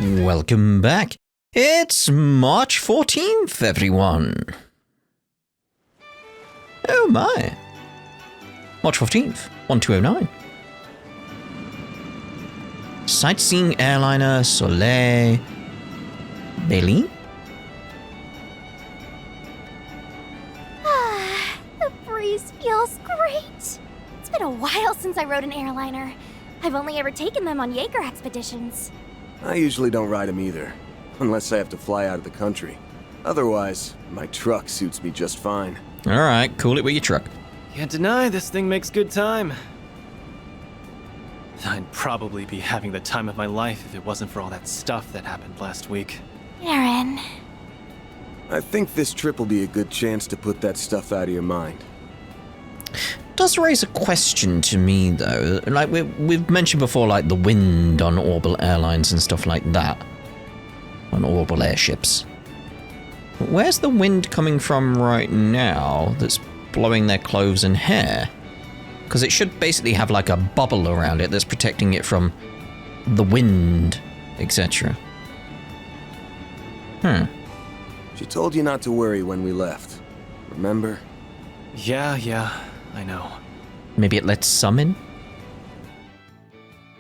Welcome back. It's March 14th, everyone. Oh my. March 14th, 1209. Sightseeing airliner Soleil Bailey. The breeze feels great. It's been a while since I rode an airliner. I've only ever taken them on Jaeger expeditions. I usually don't ride them either, unless I have to fly out of the country. Otherwise, my truck suits me just fine. Alright, cool it with your truck. Can't deny this thing makes good time. I'd probably be having the time of my life if it wasn't for all that stuff that happened last week. Aaron. I think this trip will be a good chance to put that stuff out of your mind. Does raise a question to me though. Like we've mentioned before, like the wind on orbital airlines and stuff like that. On orbital airships. Where's the wind coming from right now that's blowing their clothes and hair? Because it should basically have like a bubble around it that's protecting it from the wind, etc. She told you not to worry when we left. Remember? Yeah, I know. Maybe it lets some in?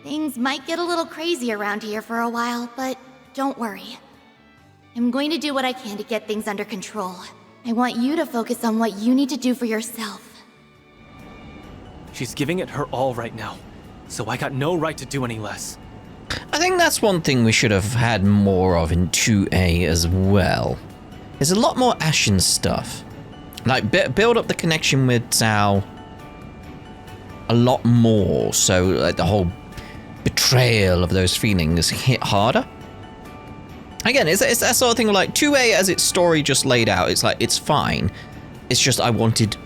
Things might get a little crazy around here for a while, but don't worry. I'm going to do what I can to get things under control. I want you to focus on what you need to do for yourself. She's giving it her all right now, so I got no right to do any less. I think that's one thing we should have had more of in 2A as well. There's a lot more Ashen stuff. Like, build up the connection with Zhao a lot more, so like, the whole betrayal of those feelings hit harder. Again, it's that sort of thing like 2A as its story just laid out, it's like, it's fine. It's just I wanted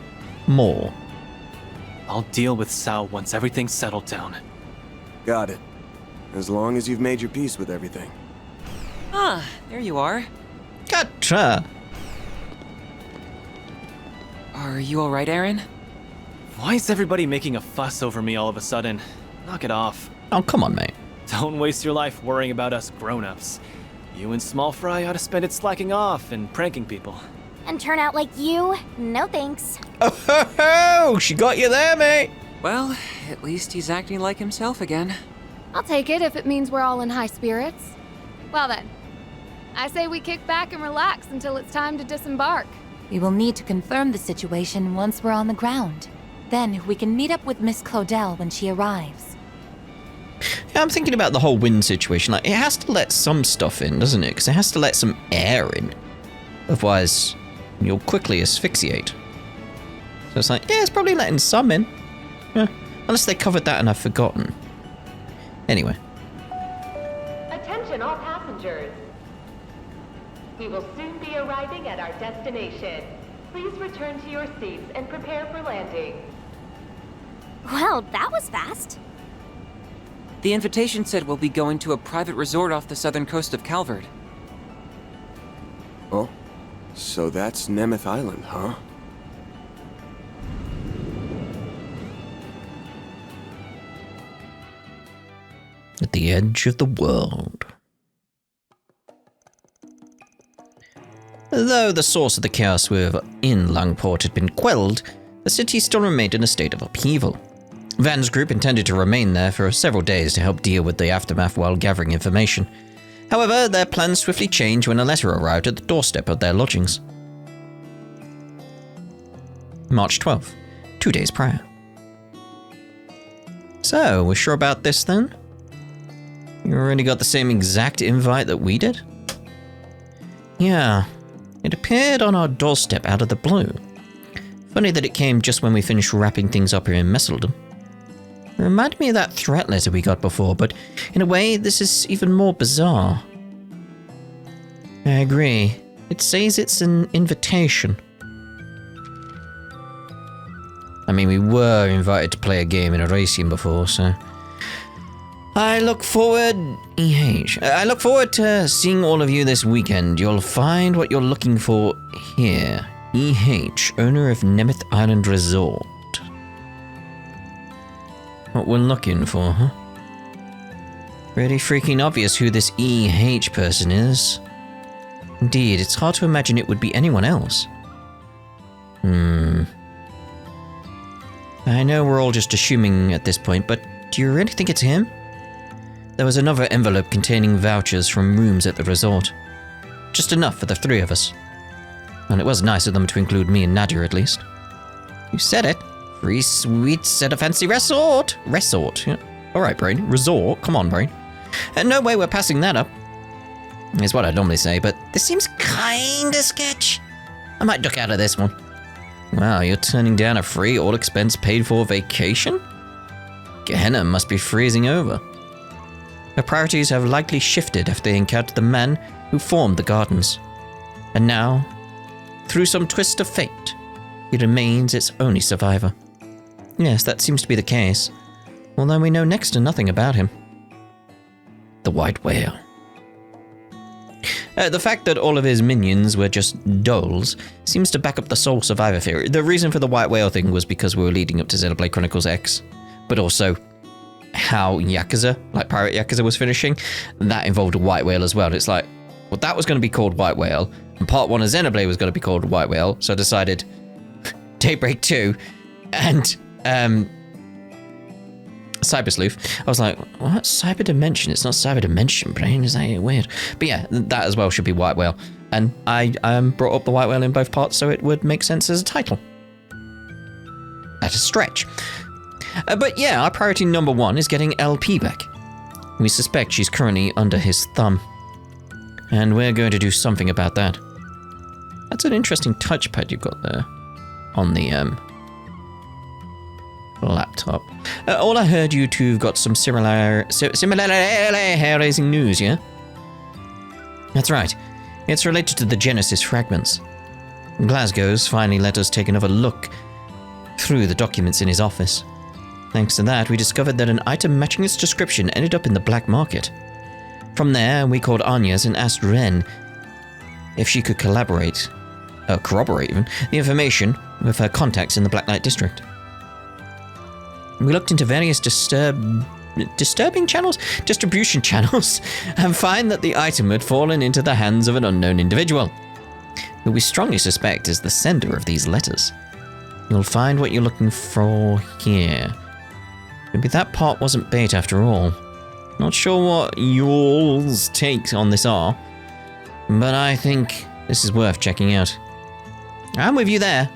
more. I'll deal with Sao once everything's settled down. Got it. As long as you've made your peace with everything. Ah, there you are. Gotcha. Are you alright, Aaron? Why is everybody making a fuss over me all of a sudden? Knock it off. Oh, come on, mate. Don't waste your life worrying about us grown-ups. You and Small Fry ought to spend it slacking off and pranking people. And turn out like you? No thanks. Oh, ho, ho! She got you there, mate. Well, at least he's acting like himself again. I'll take it if it means we're all in high spirits. Well then, I say we kick back and relax until it's time to disembark. We will need to confirm the situation once we're on the ground. Then we can meet up with Miss Claudel when she arrives. Yeah, I'm thinking about the whole wind situation. Like, it has to let some stuff in, doesn't it? Because it has to let some air in. Otherwise, you'll quickly asphyxiate. So it's like, yeah, it's probably letting some in. Yeah, unless they covered that and I've forgotten. Anyway. Attention all passengers. We will soon be arriving at our destination. Please return to your seats and prepare for landing. Well, that was fast. The invitation said we'll be going to a private resort off the southern coast of Calvert. Oh? So that's Nemeth Island, huh? At the edge of the world. Though the source of the chaos within Langport had been quelled, the city still remained in a state of upheaval. Van's group intended to remain there for several days to help deal with the aftermath while gathering information. However, their plans swiftly changed when a letter arrived at the doorstep of their lodgings. March 12th, 2 days prior. So, we're sure about this then? You already got the same exact invite that we did? Yeah, it appeared on our doorstep out of the blue. Funny that it came just when we finished wrapping things up here in Messeldom. It reminded me of that threat letter we got before, but in a way, this is even more bizarre. I agree. It says it's an invitation. I mean, we were invited to play a game in Erasion before, so... I look forward to seeing all of you this weekend. You'll find what you're looking for here. EH, owner of Nemeth Island Resort. What we're looking for, huh? Pretty freaking obvious who this EH person is. Indeed, it's hard to imagine it would be anyone else. I know we're all just assuming at this point, but do you really think it's him? There was another envelope containing vouchers from rooms at the resort. Just enough for the three of us. And it was nice of them to include me and Nadia at least. You said it. Free sweets at a fancy resort. Resort, yeah. Alright, brain. Resort. Come on, brain. And no way we're passing that up. Is what I'd normally say, but this seems kinda sketch. I might duck out of this one. Wow, you're turning down a free, all-expense paid-for vacation? Gehenna must be freezing over. Her priorities have likely shifted after they encountered the man who formed the gardens. And now, through some twist of fate, he remains its only survivor. Yes, that seems to be the case, although we know next to nothing about him. The White Whale. The fact that all of his minions were just dolls seems to back up the sole survivor theory. The reason for the White Whale thing was because we were leading up to Xenoblade Chronicles X, but also how Yakuza, like Pirate Yakuza, was finishing. That involved a White Whale as well. It's like, well, that was going to be called White Whale, and part 1 of Xenoblade was going to be called White Whale, so I decided Daybreak 2 and Cyber Sleuth. I was like, what? Cyber Dimension? It's not Cyber Dimension, brain. Is that weird? But yeah, that as well should be White Whale. And I brought up the White Whale in both parts, so it would make sense as a title. At a stretch. But yeah, our priority number 1 is getting LP back. We suspect she's currently under his thumb. And we're going to do something about that. That's an interesting touchpad you've got there on the laptop. All I heard, you two have got some similar hair-raising news, yeah? That's right. It's related to the Genesis fragments. Glasgow's finally let us take another look through the documents in his office. Thanks to that, we discovered that an item matching its description ended up in the black market. From there, we called Anya's and asked Ren if she could corroborate even, the information with her contacts in the Black Knight district. We looked into various distribution channels, and find that the item had fallen into the hands of an unknown individual, who we strongly suspect is the sender of these letters. You'll find what you're looking for here. Maybe that part wasn't bait after all. Not sure what y'all's takes on this are, but I think this is worth checking out. I'm with you there.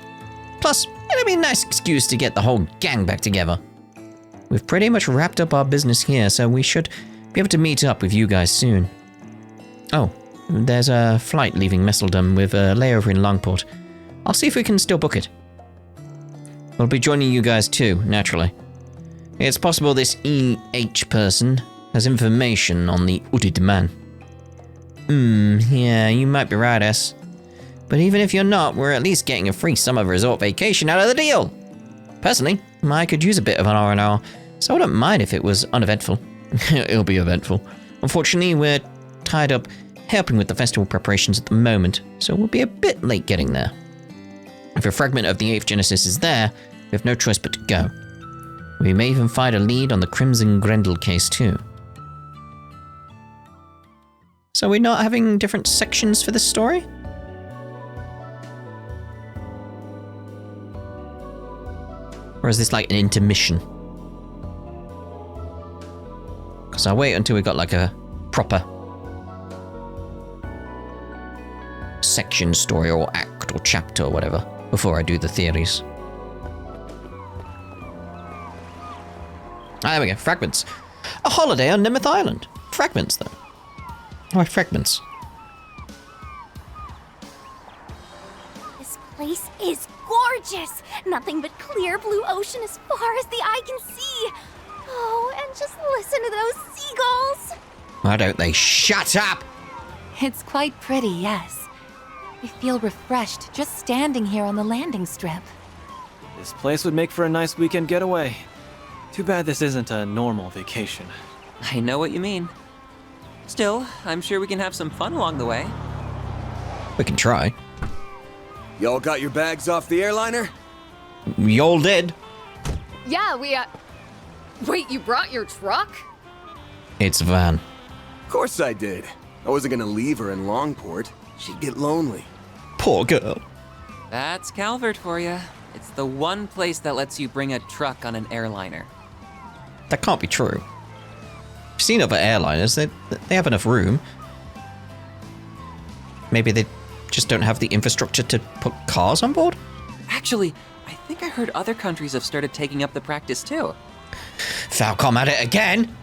Plus, it'll be a nice excuse to get the whole gang back together. We've pretty much wrapped up our business here, so we should be able to meet up with you guys soon. Oh, there's a flight leaving Messeldom with a layover in Longport. I'll see if we can still book it. We'll be joining you guys too, naturally. It's possible this EH person has information on the hooded man. Yeah, you might be right, S. But even if you're not, we're at least getting a free summer resort vacation out of the deal. Personally, I could use a bit of an R&R, so I don't mind if it was uneventful. It'll be eventful. Unfortunately, we're tied up helping with the festival preparations at the moment, so we'll be a bit late getting there. If a fragment of the 8th Genesis is there, we have no choice but to go. We may even find a lead on the Crimson Grendel case too. So we're not having different sections for this story? Or is this like an intermission? Because I'll wait until we got like a proper section story or act or chapter or whatever before I do the theories. Ah, there we go. Fragments. A holiday on Nemeth Island. Fragments, though. Why fragments? This place is gorgeous! Nothing but clear blue ocean as far as the eye can see. Oh, and just listen to those seagulls. Why don't they shut up? It's quite pretty, yes. I feel refreshed just standing here on the landing strip. This place would make for a nice weekend getaway. Too bad this isn't a normal vacation. I know what you mean. Still, I'm sure we can have some fun along the way. We can try. Y'all got your bags off the airliner? Y'all did. Yeah, we, Wait, you brought your truck? It's Van. Of course I did. I wasn't gonna leave her in Longport. She'd get lonely. Poor girl. That's Calvert for you. It's the one place that lets you bring a truck on an airliner. That can't be true. I've seen other airliners. They have enough room. Maybe they just don't have the infrastructure to put cars on board? Actually, I think I heard other countries have started taking up the practice too. Falcom at it again?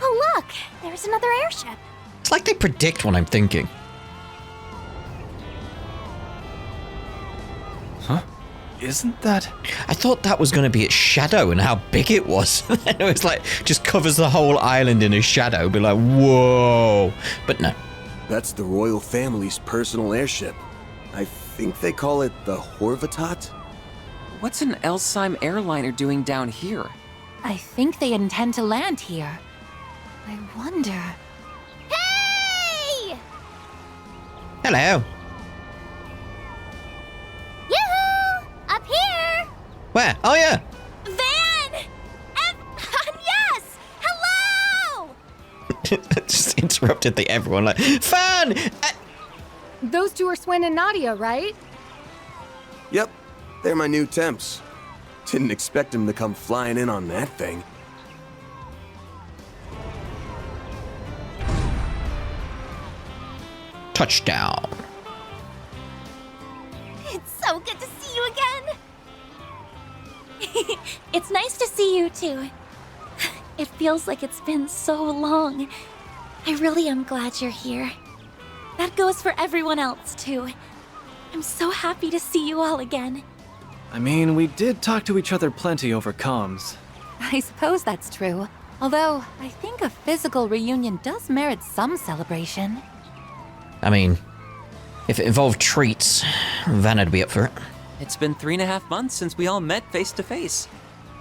Oh, look! There's another airship. It's like they predict what I'm thinking. Huh? Isn't that... I thought that was going to be its shadow and how big it was. It was like, just covers the whole island in a shadow. Be like, whoa. But no. That's the royal family's personal airship. I think they call it the Horvatat? What's an Elsheim airliner doing down here? I think they intend to land here. I wonder... Hey! Hello. Yoo-hoo! Up here! Where? Oh, yeah. Van! Yes! Hello! Just interrupted the everyone like, Fan! Those two are Swin and Nadia, right? Yep, they're my new temps. Didn't expect them to come flying in on that thing. Touchdown. It's so good to see you again. It's nice to see you too. It feels like it's been so long. I really am glad you're here. That goes for everyone else too. I'm so happy to see you all again. I mean, we did talk to each other plenty over comms. I suppose that's true. Although, I think a physical reunion does merit some celebration. I mean, if it involved treats, Van would be up for it. It's been 3.5 months since we all met face to face.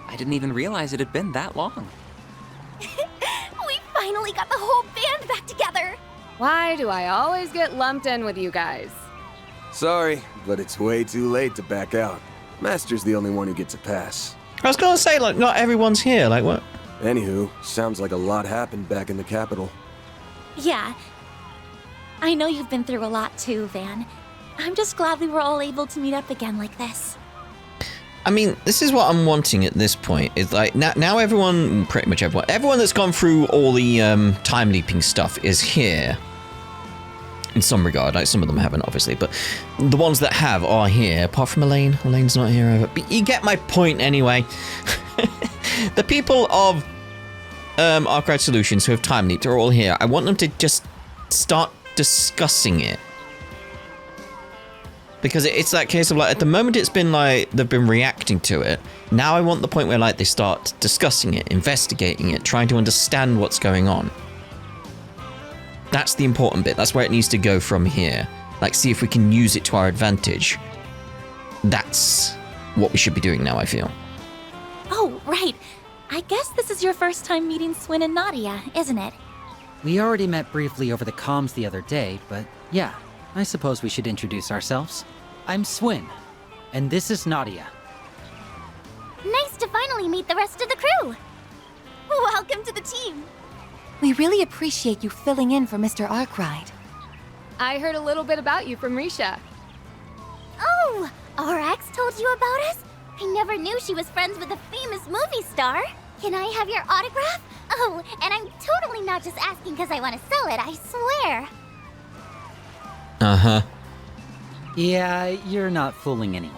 I didn't even realize it had been that long. We finally got the whole band back together. Why do I always get lumped in with you guys? Sorry, but it's way too late to back out. Master's the only one who gets a pass. I was gonna say, like, not everyone's here, like, what? Anywho, sounds like a lot happened back in the capital. Yeah. I know you've been through a lot too, Van. I'm just glad we were all able to meet up again like this. I mean, this is what I'm wanting at this point. Is like, now everyone, pretty much everyone that's gone through all the time leaping stuff is here. In some regard, like some of them haven't, obviously, but the ones that have are here, apart from Elaine. Elaine's not here either. But you get my point anyway. The people of Arkride Solutions who have time leaped are all here. I want them to just start discussing it. Because it's that case of like, at the moment it's been like, they've been reacting to it. Now I want the point where like they start discussing it, investigating it, trying to understand what's going on. That's the important bit. That's where it needs to go from here. Like, see if we can use it to our advantage. That's what we should be doing now, I feel. Oh, right. I guess this is your first time meeting Swin and Nadia, isn't it? We already met briefly over the comms the other day, but yeah, I suppose we should introduce ourselves. I'm Swin, and this is Nadia. Nice to finally meet the rest of the crew. Welcome to the team. We really appreciate you filling in for Mr. Arkride. I heard a little bit about you from Risha. Oh, RX told you about us? I never knew she was friends with a famous movie star. Can I have your autograph? Oh, and I'm totally not just asking because I want to sell it, I swear. Uh-huh. Yeah, you're not fooling anyone.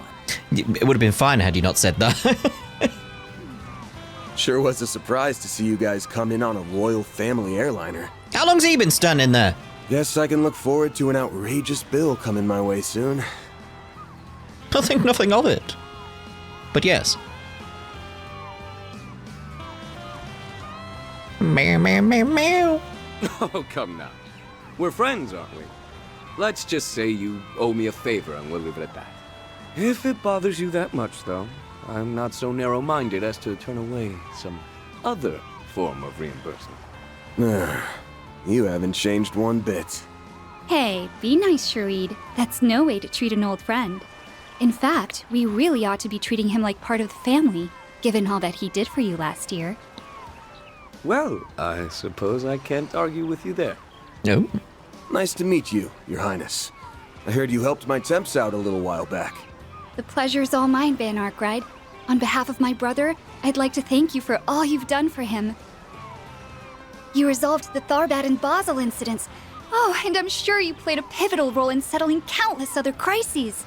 It would have been fine had you not said that. Sure was a surprise to see you guys come in on a royal family airliner. How long's he been standing there? Guess I can look forward to an outrageous bill coming my way soon. I think nothing of it. But yes. Meow, meow, meow, meow. Oh, come now. We're friends, aren't we? Let's just say you owe me a favor and we'll leave it at that. If it bothers you that much, though, I'm not so narrow-minded as to turn away some other form of reimbursement. You haven't changed one bit. Hey, be nice, Shareed. That's no way to treat an old friend. In fact, we really ought to be treating him like part of the family, given all that he did for you last year. Well, I suppose I can't argue with you there. No. Nice to meet you, Your Highness. I heard you helped my temps out a little while back. The pleasure's all mine, Van Arkride. On behalf of my brother, I'd like to thank you for all you've done for him. You resolved the Tharbad and Basel incidents. Oh, and I'm sure you played a pivotal role in settling countless other crises.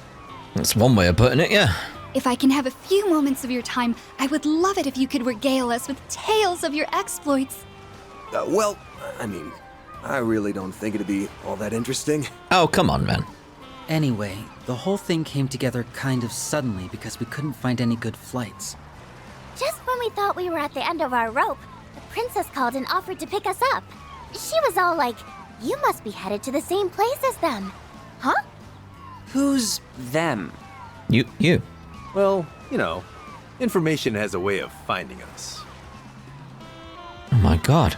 That's one way of putting it, yeah. If I can have a few moments of your time, I would love it if you could regale us with tales of your exploits. Well, I mean, I really don't think it'd be all that interesting. Oh, come on, man. Anyway, the whole thing came together kind of suddenly because we couldn't find any good flights. Just when we thought we were at the end of our rope, the princess called and offered to pick us up. She was all like, "You must be headed to the same place as them." Huh? Who's them? You. Well, you know, information has a way of finding us. Oh my god.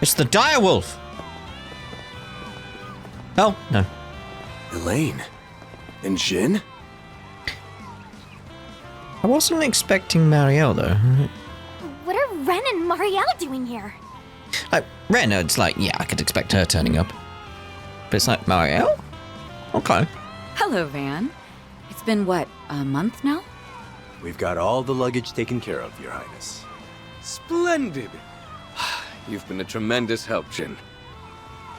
It's the direwolf! Oh, no. Elaine? And Jin? I wasn't expecting Marielle, though. What are Ren and Marielle doing here? Like, Ren, it's like, yeah, I could expect her turning up. But it's like, Marielle? Okay. Hello, Van. It's been, what, a month now? We've got all the luggage taken care of, Your Highness. Splendid! You've been a tremendous help, Jin.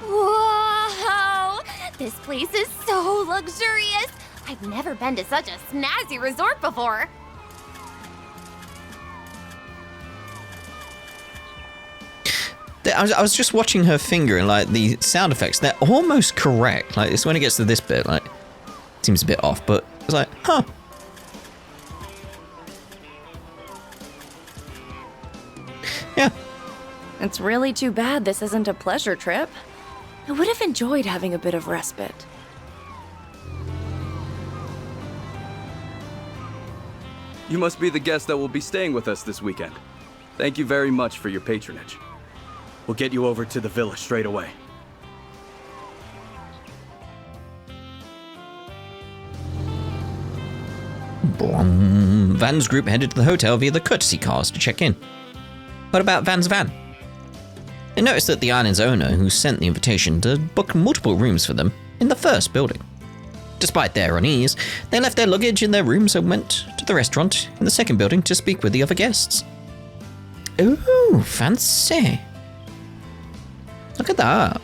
Whoa! This place is so luxurious! I've never been to such a snazzy resort before! I was just watching her finger and, like, the sound effects, they're almost correct. Like, it's when it gets to this bit, like, it seems a bit off, but it's like, huh. Yeah. It's really too bad this isn't a pleasure trip. I would have enjoyed having a bit of respite. You must be the guest that will be staying with us this weekend. Thank you very much for your patronage. We'll get you over to the villa straight away. Van's group headed to the hotel via the courtesy cars to check in. What about Van's van? They noticed that the island's owner, who sent the invitation, had booked multiple rooms for them in the first building. Despite their unease, they left their luggage in their rooms and went to the restaurant in the second building to speak with the other guests. Ooh, fancy. Look at that.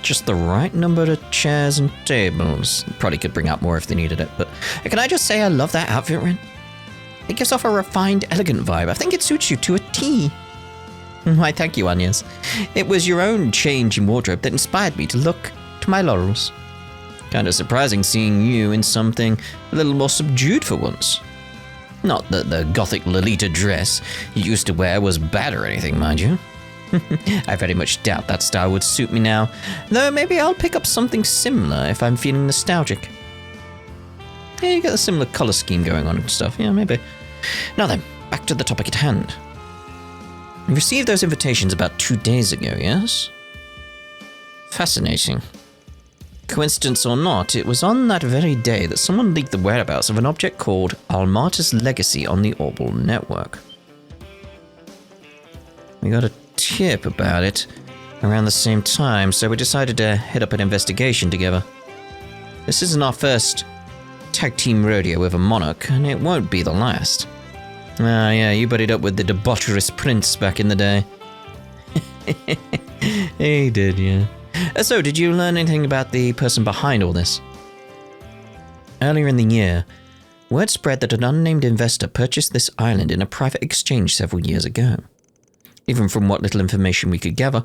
Just the right number of chairs and tables. Probably could bring out more if they needed it, but can I just say I love that outfit, Ren? It gives off a refined, elegant vibe. I think it suits you to a T. Why, thank you, Agnes. It was your own change in wardrobe that inspired me to look to my laurels. Kinda surprising seeing you in something a little more subdued for once. Not that the gothic Lolita dress you used to wear was bad or anything, mind you. I very much doubt that style would suit me now, though maybe I'll pick up something similar if I'm feeling nostalgic. Yeah, you got a similar colour scheme going on and stuff, yeah, maybe. Now then, back to the topic at hand. You received those invitations about 2 days ago, yes? Fascinating. Coincidence or not, it was on that very day that someone leaked the whereabouts of an object called Almata's Legacy on the Orbal network. We got a tip about it around the same time, so we decided to head up an investigation together. This isn't our first tag team rodeo with a monarch, and it won't be the last. Ah, yeah, you buddied up with the debaucherous prince back in the day. He did, yeah. So, did you learn anything about the person behind all this? Earlier in the year, word spread that an unnamed investor purchased this island in a private exchange several years ago. Even from what little information we could gather,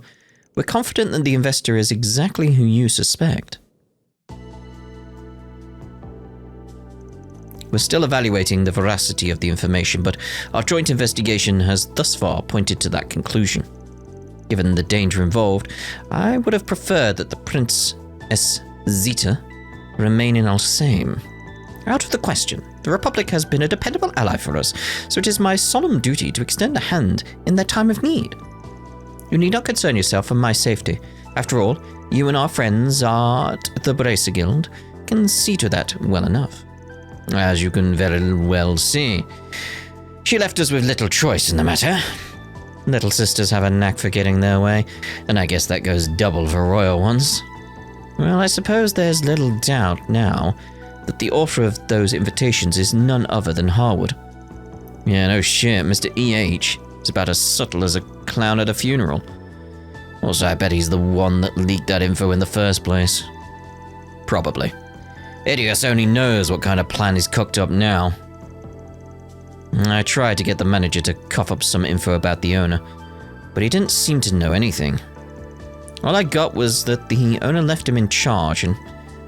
we're confident that the investor is exactly who you suspect. We're still evaluating the veracity of the information, but our joint investigation has thus far pointed to that conclusion. Given the danger involved, I would have preferred that the Princess Zita remain in Alsame. Out of the question. The Republic has been a dependable ally for us, so it is my solemn duty to extend a hand in their time of need. You need not concern yourself for my safety. After all, you and our friends at the Bracer Guild can see to that well enough. as you can very well see. She left us with little choice in the matter. Little sisters have a knack for getting their way, and I guess that goes double for royal ones. Well, I suppose there's little doubt now that the author of those invitations is none other than Harwood. Yeah, no shit, Mr. E.H. is about as subtle as a clown at a funeral. Also, I bet he's the one that leaked that info in the first place. Probably. Idios only knows what kind of plan is cooked up now. I tried to get the manager to cough up some info about the owner, but he didn't seem to know anything. All I got was that the owner left him in charge and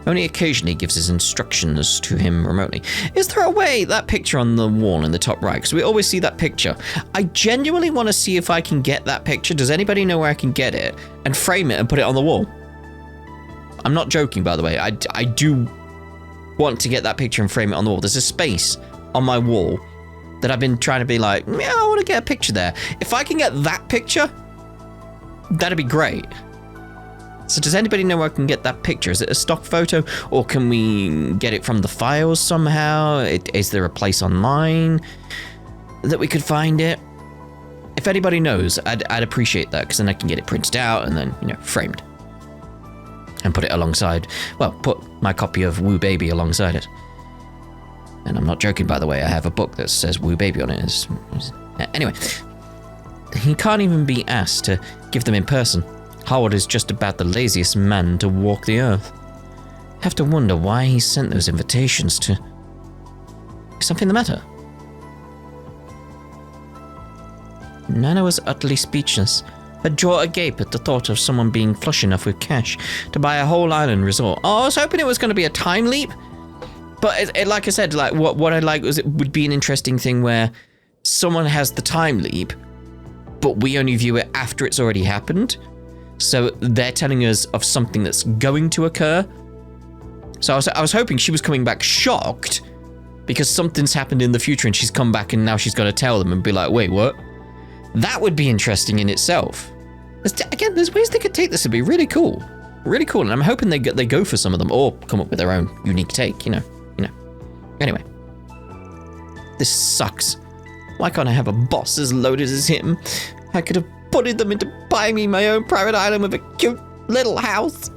only occasionally gives his instructions to him remotely. Is there a way, that picture on the wall in the top right, because we always see that picture. I genuinely want to see if I can get that picture. Does anybody know where I can get it? And frame it and put it on the wall. I'm not joking, by the way. I do want to get that picture and frame it on the wall. There's a space on my wall that I've been trying to be like, yeah, I want to get a picture there. If I can get that picture, that'd be great. So does anybody know where I can get that picture? Is it a stock photo, or can we get it from the files somehow? Is there a place online that we could find it? If anybody knows, I'd appreciate that, because then I can get it printed out and then, framed. And put it alongside, well, put my copy of Woo Baby alongside it. And I'm not joking, by the way, I have a book that says Woo Baby on it. Anyway, he can't even be asked to give them in person. Howard is just about the laziest man to walk the earth. I have to wonder why he sent those invitations to... Is something the matter? Nana was utterly speechless, her jaw agape at the thought of someone being flush enough with cash to buy a whole island resort. Oh, I was hoping it was going to be a time leap. But like I said, like what I like was it would be an interesting thing where someone has the time leap, but we only view it after it's already happened. So they're telling us of something that's going to occur. So I was hoping she was coming back shocked because something's happened in the future and she's come back and now she's got to tell them and be like, wait, what? That would be interesting in itself. Again, there's ways they could take this and be really cool. Really cool. And I'm hoping they go for some of them or come up with their own unique take, Anyway. This sucks. Why can't I have a boss as loaded as him? I could have bullied them into buying me my own private island with a cute little house.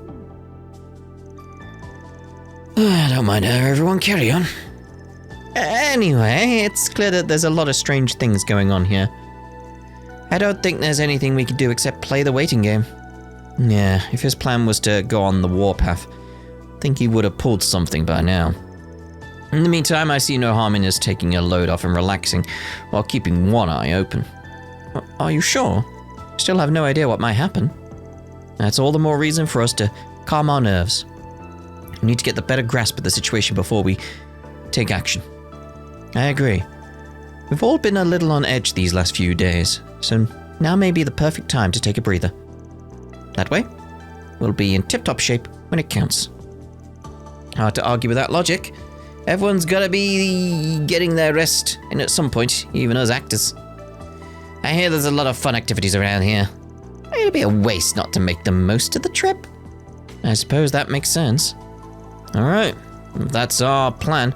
I don't mind her, everyone, carry on. Anyway, it's clear that there's a lot of strange things going on here. I don't think there's anything we could do except play the waiting game. Yeah, if his plan was to go on the warpath, I think he would have pulled something by now. In the meantime, I see no harm in us taking a load off and relaxing while keeping one eye open. Are you sure? Still have no idea what might happen. That's all the more reason for us to calm our nerves. We need to get the better grasp of the situation before we take action. I agree. We've all been a little on edge these last few days, so now may be the perfect time to take a breather. That way, we'll be in tip-top shape when it counts. Hard to argue with that logic. Everyone's gotta be getting their rest in at some point, even us actors. I hear there's a lot of fun activities around here. It'd be a waste not to make the most of the trip. I suppose that makes sense. Alright, if that's our plan,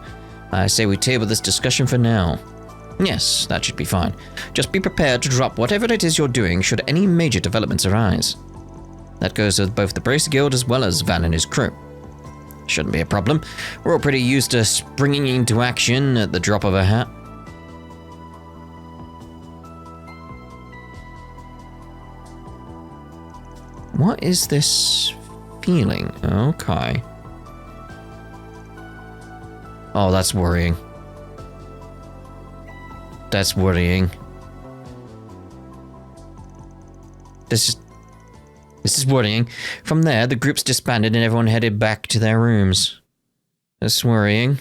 I say we table this discussion for now. Yes, that should be fine. Just be prepared to drop whatever it is you're doing should any major developments arise. That goes with both the Bracer Guild as well as Van and his crew. Shouldn't be a problem. We're all pretty used to springing into action at the drop of a hat. What is this feeling? Okay. Oh, that's worrying. That's worrying. This is worrying. From there, the groups disbanded and everyone headed back to their rooms. That's worrying.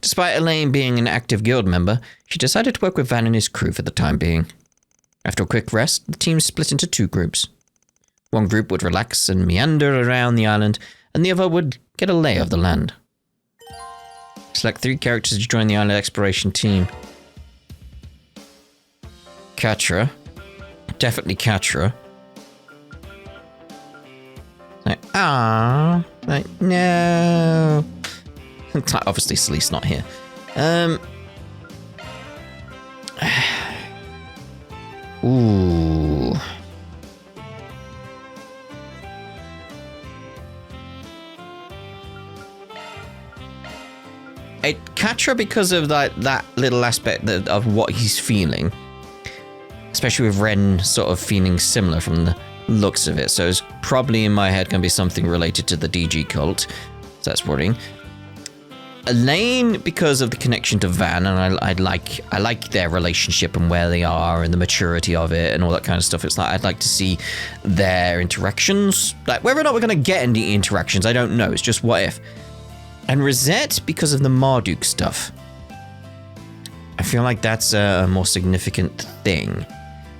Despite Elaine being an active guild member, she decided to work with Van and his crew for the time being. After a quick rest, the team split into two groups. One group would relax and meander around the island, and the other would get a lay of the land. Select 3 characters to join the island exploration team. Katra. Definitely Katra. Like, no. Obviously, Celise's not here. Ooh. I'd catch her because of that little aspect of what he's feeling. Especially with Ren sort of feeling similar from the looks of it. So it's probably in my head going to be something related to the DG cult. So that's worrying. Elaine, because of the connection to Van, and I like their relationship and where they are and the maturity of it and all that kind of stuff. It's like I'd like to see their interactions. Like whether or not we're going to get any interactions, I don't know. It's just what if. And Rosette, because of the Marduk stuff. I feel like that's a more significant thing.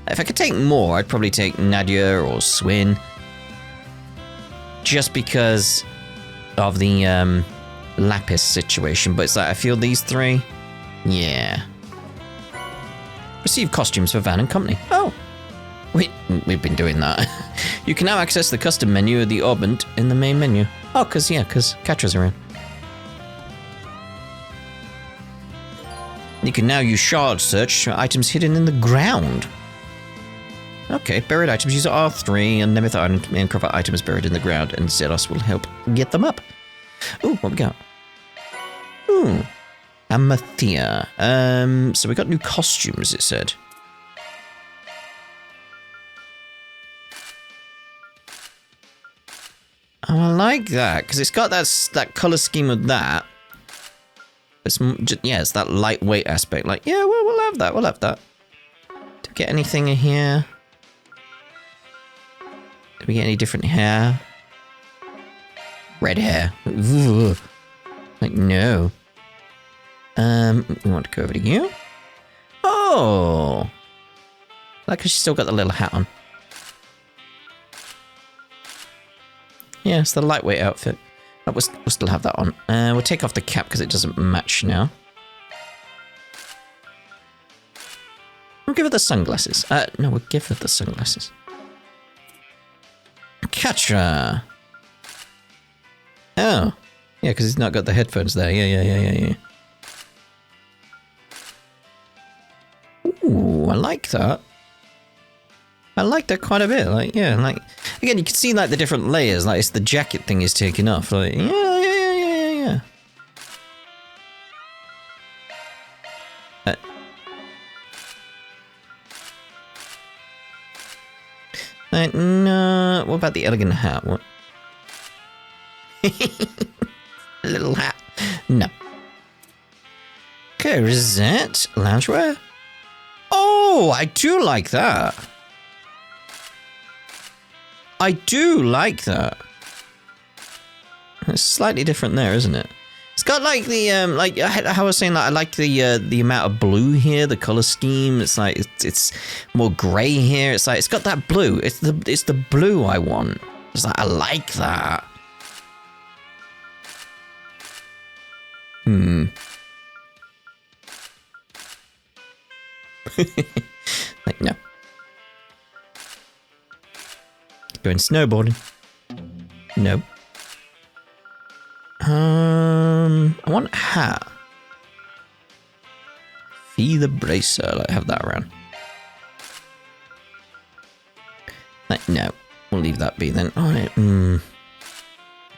If I could take more, I'd probably take Nadia or Swin. Just because of the Lapis situation. But it's like, I feel these three. Yeah. Receive costumes for Van and Company. Oh. We've been doing that. You can now access the custom menu of the Orbit in the main menu. Oh, because Catra's are in. You can now use shard search for items hidden in the ground. Okay, buried items use R3 and Nemeth Island and cover items buried in the ground, and Zeros will help get them up. Ooh, what we got? Ooh, Amathea. So we got new costumes, it said. Oh, I like that, because it's got that color scheme of that. It's it's that lightweight aspect. Like, yeah, well, we'll have that. We'll have that. Do we get anything in here? Do we get any different hair? Red hair. Ooh. Like, no. We want to go over to you. Oh! Like, she's still got the little hat on. Yeah, it's the lightweight outfit. Oh, we'll still have that on. We'll take off the cap because it doesn't match now. We'll give her the sunglasses. No, we'll give her the sunglasses. Katra. Oh. Yeah, because he's not got the headphones there. Yeah. Ooh, I like that. I like that quite a bit. Like, yeah, like again, you can see like the different layers. Like, it's the jacket thing is taking off. Like, yeah. No. What about the elegant hat? What? A little hat. No. Okay, Rosette loungewear. Oh, I do like that. I do like that. It's slightly different there, isn't it? It's got like the like how I was saying that I like the amount of blue here, the color scheme. It's like it's more gray here. It's like it's got that blue. It's the blue I want. It's like I like that. Like, no. Going snowboarding. No. I want a hat. Fee the bracer. Like, have that around. Like, no. We'll leave that be then. Oh,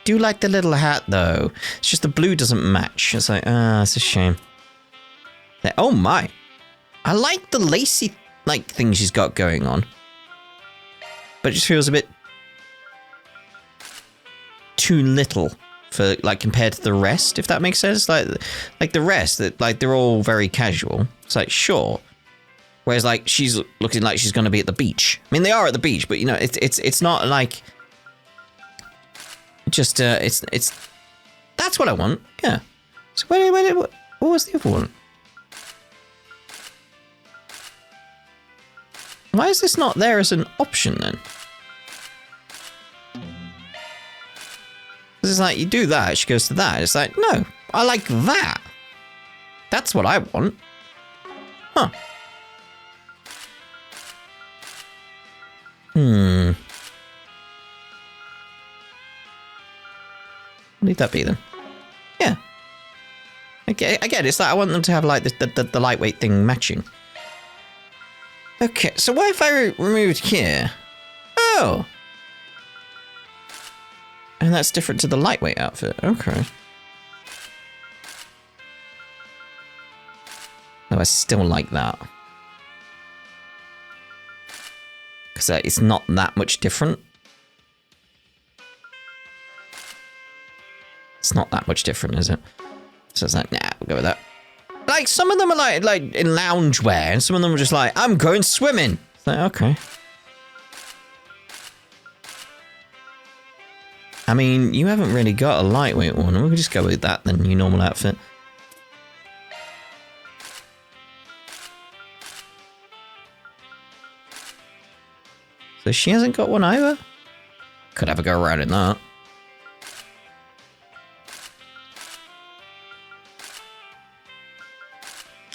do like the little hat though. It's just the blue doesn't match. It's like, it's a shame. Like, oh my. I like the lacy like thing she's got going on. But it just feels a bit too little for like compared to the rest, if that makes sense. Like the rest, that like they're all very casual. It's like sure. Whereas like she's looking like she's gonna be at the beach. I mean they are at the beach, but you know, it's not like just it's that's what I want, yeah. So what was the other one? Why is this not there as an option then? It's like, you do that, she goes to that. It's like, no, I like that. That's what I want. Huh. Leave that be then. Yeah. Again, it's like I want them to have like the lightweight thing matching. Okay, so what if I removed here? Oh! And that's different to the lightweight outfit. Okay. No, I still like that. Because it's not that much different. It's not that much different, is it? So it's like, nah, we'll go with that. Like, some of them are like in loungewear, and some of them are just like, I'm going swimming. It's like, okay. I mean, you haven't really got a lightweight one. We'll just go with that then, your normal outfit. So she hasn't got one either? Could have a go around in that.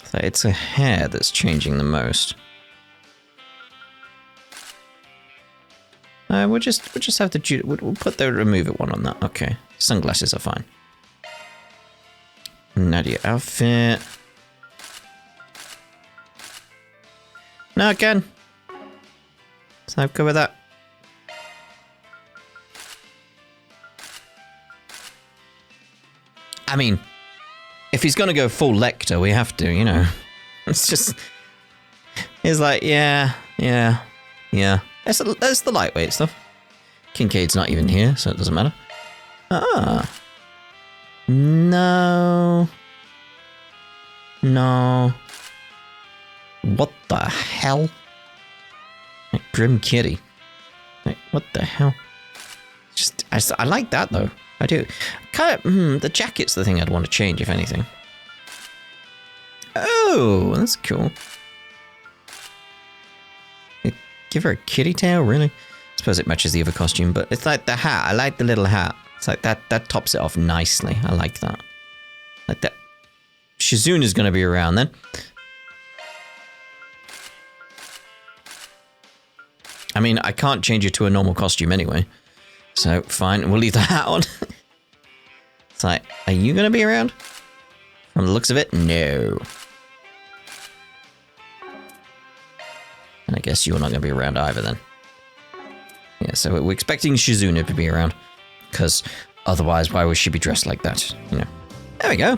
So it's her hair that's changing the most. We'll just have to we'll put the remove it one on that. Okay, sunglasses are fine. Nadia outfit. No, again. So I'll go with that. I mean, if he's gonna go full Lecter, we have to, you know. It's just... He's like, yeah. That's the lightweight stuff. Kincaid's not even here, so it doesn't matter. Ah. No. What the hell? Like, Grim Kitty. Like, what the hell? I like that though. I do. Kind of, the jacket's the thing I'd want to change, if anything. Oh, that's cool. Give her a kitty tail, really? I suppose it matches the other costume, but it's like the hat. I like the little hat. It's like that tops it off nicely. I like that. Like that. Shizuna's going to be around then. I mean, I can't change it to a normal costume anyway. So, fine. We'll leave the hat on. It's like, are you going to be around? From the looks of it, no. And I guess you're not going to be around either then. Yeah, so we're expecting Shizuna to be around. Because otherwise, why would she be dressed like that? You know. There we go.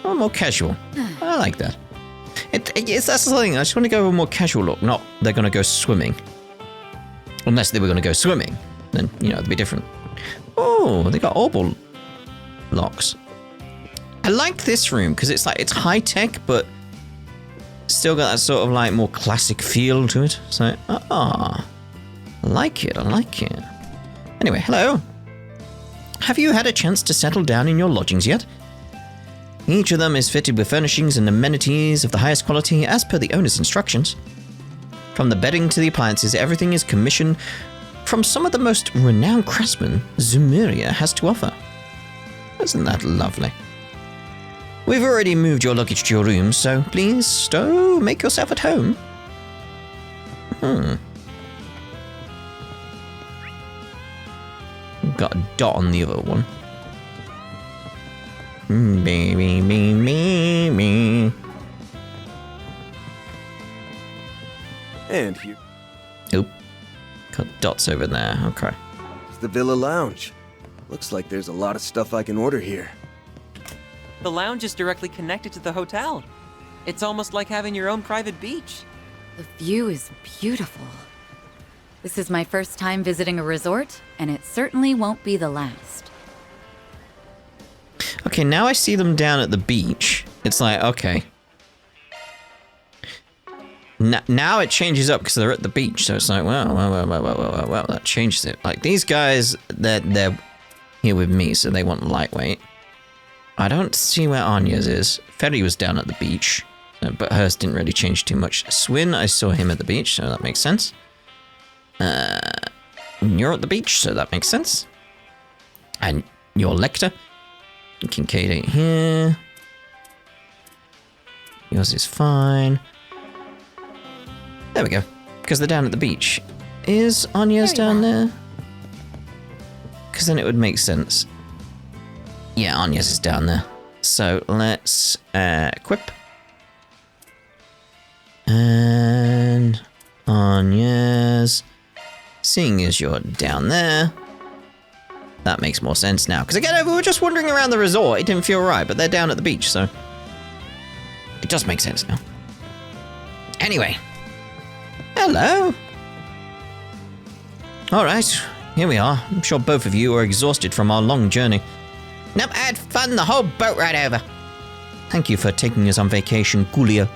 Oh, more casual. I like that. It's that's the thing. I just want to go with a more casual look. Not they're going to go swimming. Unless they were going to go swimming. Then, you know, it'd be different. Oh, they got orbal locks. I like this room because it's like, it's high tech, but still got that sort of like more classic feel to it. So, I like it. Anyway, hello. Have you had a chance to settle down in your lodgings yet? Each of them is fitted with furnishings and amenities of the highest quality as per the owner's instructions. From the bedding to the appliances, everything is commissioned from some of the most renowned craftsmen Zemuria has to offer. Isn't that lovely? We've already moved your luggage to your room, so please, make yourself at home. Got a dot on the other one. Baby, me. And here. Oop. Got dots over there. Okay. It's the Villa Lounge. Looks like there's a lot of stuff I can order here. The lounge is directly connected to the hotel. It's almost like having your own private beach. The view is beautiful. This is my first time visiting a resort, and it certainly won't be the last. Okay, now I see them down at the beach. It's like, okay. Now it changes up because they're at the beach, so it's like, well, that changes it. Like, these guys, they're here with me, so they want lightweight. I don't see where Anya's is. Ferry was down at the beach, but hers didn't really change too much. Swin, I saw him at the beach, so that makes sense. You're at the beach, so that makes sense. And you're Lecter. Kincaid ain't here. Yours is fine. There we go. Because they're down at the beach. Is Anya's down there? Because then it would make sense. Yeah, Anya's is down there. So let's equip. And Anya's. Seeing as you're down there, that makes more sense now. Because again, if we were just wandering around the resort, it didn't feel right, but they're down at the beach, so it does make sense now. Anyway, hello. All right, here we are. I'm sure both of you are exhausted from our long journey. Nope, I had fun the whole boat ride over. Thank you for taking us on vacation, Coolio.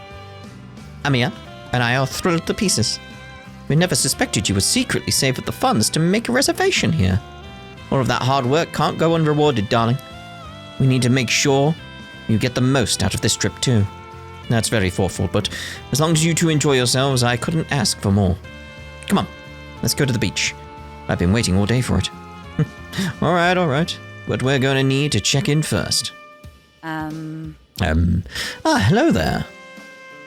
Amiya and I are thrilled to pieces. We never suspected you would secretly save up the funds to make a reservation here. All of that hard work can't go unrewarded, darling. We need to make sure you get the most out of this trip too. That's very thoughtful, but as long as you two enjoy yourselves, I couldn't ask for more. Come on, let's go to the beach. I've been waiting all day for it. All right. But we're going to need to check in first. Hello there.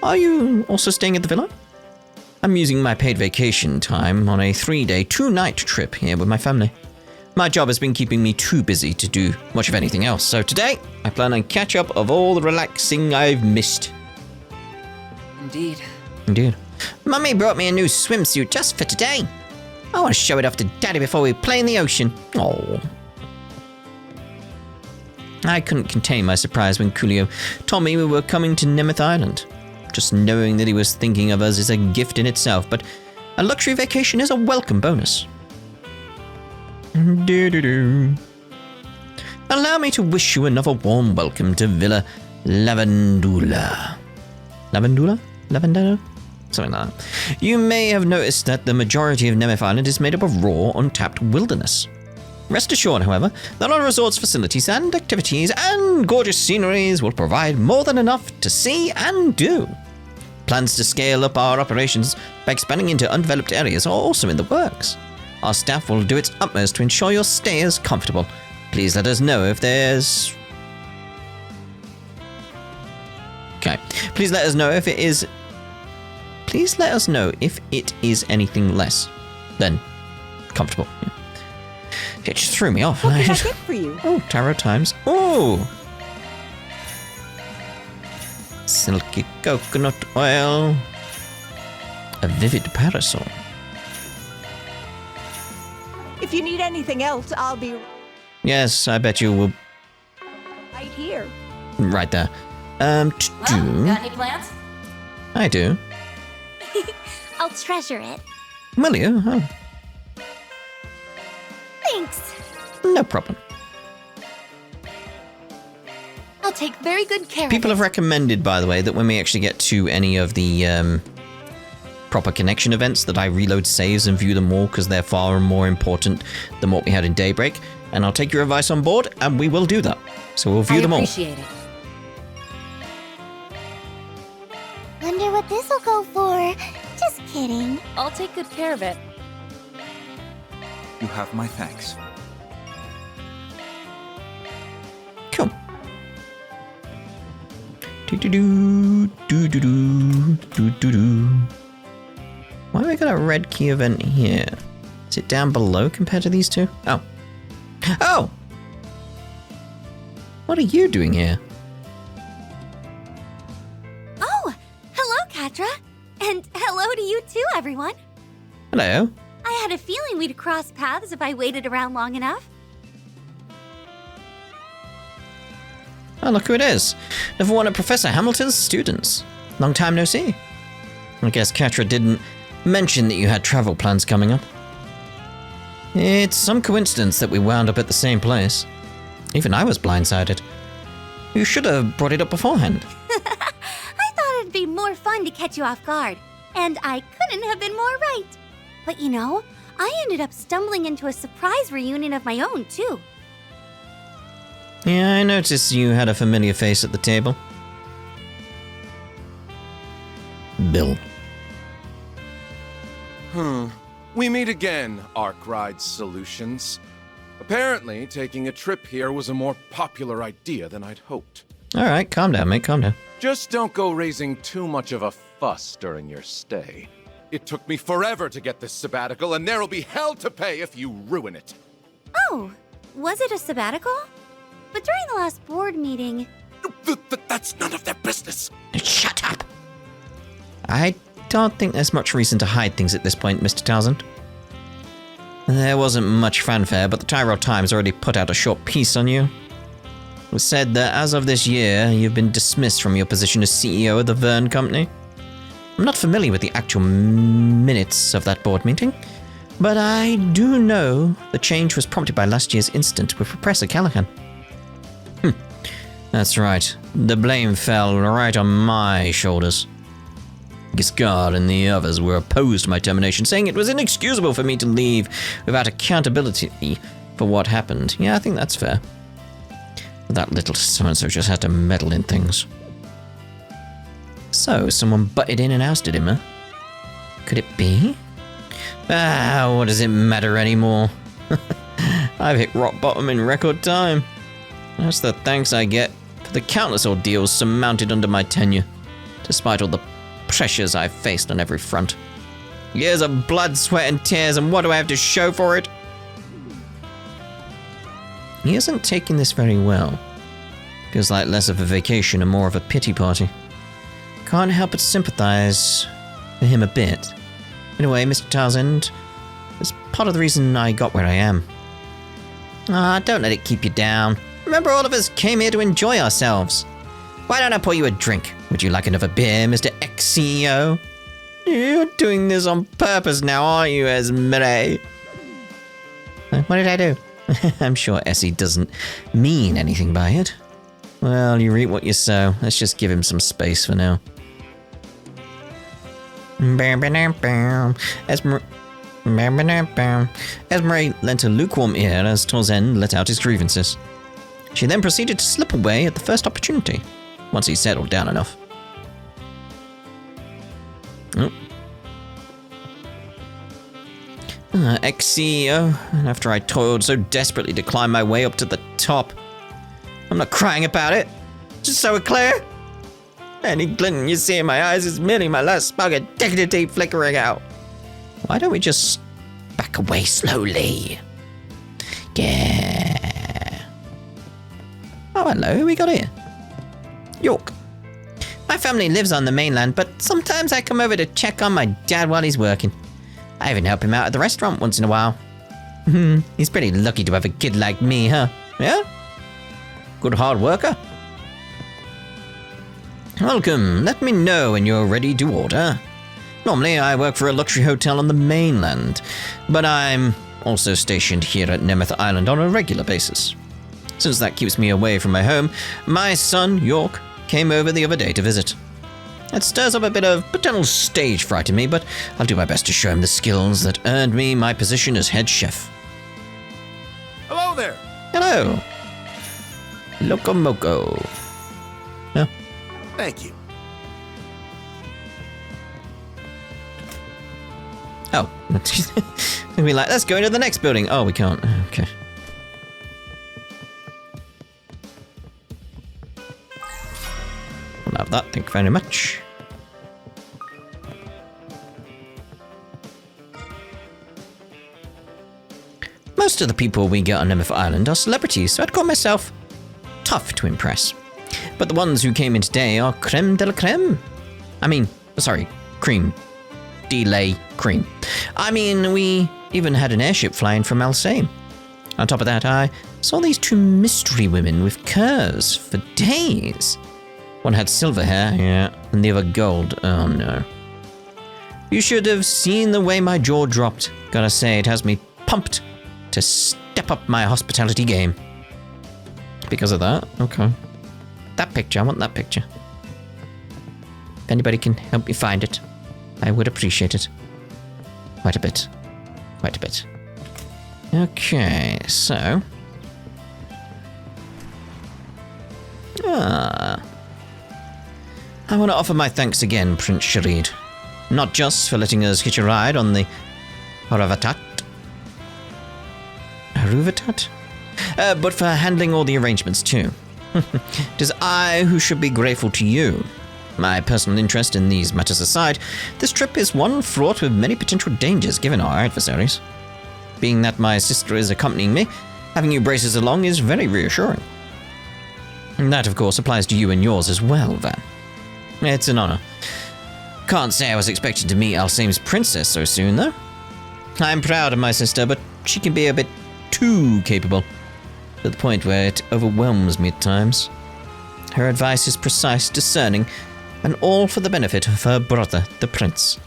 Are you also staying at the villa? I'm using my paid vacation time on a 3-day, 2-night trip here with my family. My job has been keeping me too busy to do much of anything else, so today I plan on catch up of all the relaxing I've missed. Indeed. Mummy brought me a new swimsuit just for today. I want to show it off to Daddy before we play in the ocean. Oh. I couldn't contain my surprise when Coolio told me we were coming to Nemeth Island. Just knowing that he was thinking of us is a gift in itself, but a luxury vacation is a welcome bonus. Allow me to wish you another warm welcome to Villa Lavandula. Lavandula? Something like that. You may have noticed that the majority of Nemeth Island is made up of raw, untapped wilderness. Rest assured, however, that our resort's facilities and activities and gorgeous sceneries will provide more than enough to see and do. Plans to scale up our operations by expanding into undeveloped areas are also in the works. Our staff will do its utmost to ensure your stay is comfortable. Please let us know if there's... Okay. Please let us know if it is anything less than comfortable. It just threw me off. What can I get for you? Oh, tarot times. Oh! Silky coconut oil. A vivid parasol. If you need anything else, I'll be Yes, I bet you will. right here. Right there. Got any plans? I do. I'll treasure it. Will you? Oh, Thanks. no problem. I'll take very good care of it. People have recommended, by the way, that when we actually get to any of the proper connection events, that I reload saves and view them all, because they're far more important than what we had in Daybreak. And I'll take your advice on board, and we will do that. So we'll view them all. I appreciate it. Wonder what this'll go for. Just kidding. I'll take good care of it. You have my thanks. Cool. Do-do-do. Why have we got a red key event here? Is it down below compared to these two? Oh. Oh! What are you doing here? Oh, hello, Katra. And hello to you too, everyone. Hello. I had a feeling we'd cross paths if I waited around long enough. Oh, look who it is. Another one of Professor Hamilton's students. Long time no see. I guess Katra didn't mention that you had travel plans coming up. It's some coincidence that we wound up at the same place. Even I was blindsided. You should have brought it up beforehand. I thought it'd be more fun to catch you off guard, and I couldn't have been more right. But you know, I ended up stumbling into a surprise reunion of my own, too. Yeah, I noticed you had a familiar face at the table. Bill. We meet again, Arkride Solutions. Apparently, taking a trip here was a more popular idea than I'd hoped. Alright, calm down, mate, calm down. Just don't go raising too much of a fuss during your stay. It took me forever to get this sabbatical, and there'll be hell to pay if you ruin it. Oh, was it a sabbatical? But during the last board meeting, That's none of their business. Shut up! I don't think there's much reason to hide things at this point, Mr. Townsend. There wasn't much fanfare, but the Tyrell Times already put out a short piece on you. It said that as of this year, you've been dismissed from your position as CEO of the Verne Company. I'm not familiar with the actual minutes of that board meeting, but I do know the change was prompted by last year's incident with Professor Callahan. That's right. The blame fell right on my shoulders. Giscard and the others were opposed to my termination, saying it was inexcusable for me to leave without accountability for what happened. Yeah, I think that's fair. But that little so-and-so just had to meddle in things. So, someone butted in and ousted him, huh? Could it be? What does it matter anymore? I've hit rock bottom in record time. That's the thanks I get for the countless ordeals surmounted under my tenure, despite all the pressures I've faced on every front. Years of blood, sweat, and tears, and what do I have to show for it? He isn't taking this very well. Feels like less of a vacation and more of a pity party. Can't help but sympathize for him a bit. In a way, Mr. Townsend, it's part of the reason I got where I am. Don't let it keep you down. Remember, all of us came here to enjoy ourselves. Why don't I pour you a drink? Would you like another beer, Mr. Ex-CEO? You're doing this on purpose now, aren't you, Esmeralda? What did I do? I'm sure Essie doesn't mean anything by it. Well, you reap what you sow. Let's just give him some space for now. Esmeralda lent a lukewarm ear as Torzen let out his grievances. She then proceeded to slip away at the first opportunity, once he settled down enough. Ex-CEO, and after I toiled so desperately to climb my way up to the top. I'm not crying about it, just so we're clear. Any glint you see in my eyes is merely my last spark of dignity flickering out. Why don't we just back away slowly? Yeah. Oh, hello, who we got here? York. My family lives on the mainland, but sometimes I come over to check on my dad while he's working. I even help him out at the restaurant once in a while. He's pretty lucky to have a kid like me, huh? Yeah? Good hard worker. Welcome. Let me know when you're ready to order. Normally, I work for a luxury hotel on the mainland, but I'm also stationed here at Nemeth Island on a regular basis. Since that keeps me away from my home, my son, York, came over the other day to visit. It stirs up a bit of paternal stage fright in me, but I'll do my best to show him the skills that earned me my position as head chef. Hello there! Hello! Locomoco. No? Thank you. Oh. We'll be like, let's go into the next building. Oh, we can't. Okay. I'll have that, thank you very much. Most of the people we get on Nemeth Island are celebrities, so I'd call myself tough to impress. But the ones who came in today are creme de la creme. Cream. Delay cream. We even had an airship flying from Alsace. On top of that, I saw these two mystery women with curves for days. One had silver hair, yeah, and the other gold. Oh no. You should have seen the way my jaw dropped. Gotta say, it has me pumped to step up my hospitality game. Because of that? Okay. That picture, I want that picture. If anybody can help me find it, I would appreciate it. Quite a bit. Quite a bit. Okay, so... I want to offer my thanks again, Prince Sharid. Not just for letting us hitch a ride on the Haruvatat, but for handling all the arrangements too. It is I who should be grateful to you. My personal interest in these matters aside, this trip is one fraught with many potential dangers given our adversaries. Being that my sister is accompanying me, having you braces along is very reassuring. And that, of course, applies to you and yours as well, Van. It's an honor. Can't say I was expecting to meet Alsame's princess so soon, though. I'm proud of my sister, but she can be a bit too capable, to the point where it overwhelms me at times. Her advice is precise, discerning, and all for the benefit of her brother, the prince.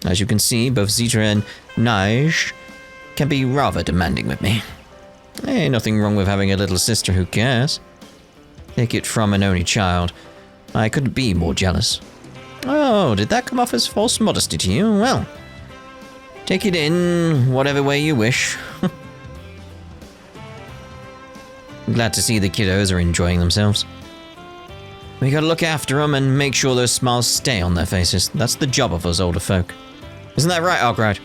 As you can see, both Zita and Nihon can be rather demanding with me. Ain't nothing wrong with having a little sister who cares. Take it from an only child. I couldn't be more jealous. Oh, did that come off as false modesty to you? Well, take it in whatever way you wish. I'm glad to see the kiddos are enjoying themselves. We gotta look after them and make sure those smiles stay on their faces. That's the job of us older folk. Isn't that right, Arkride?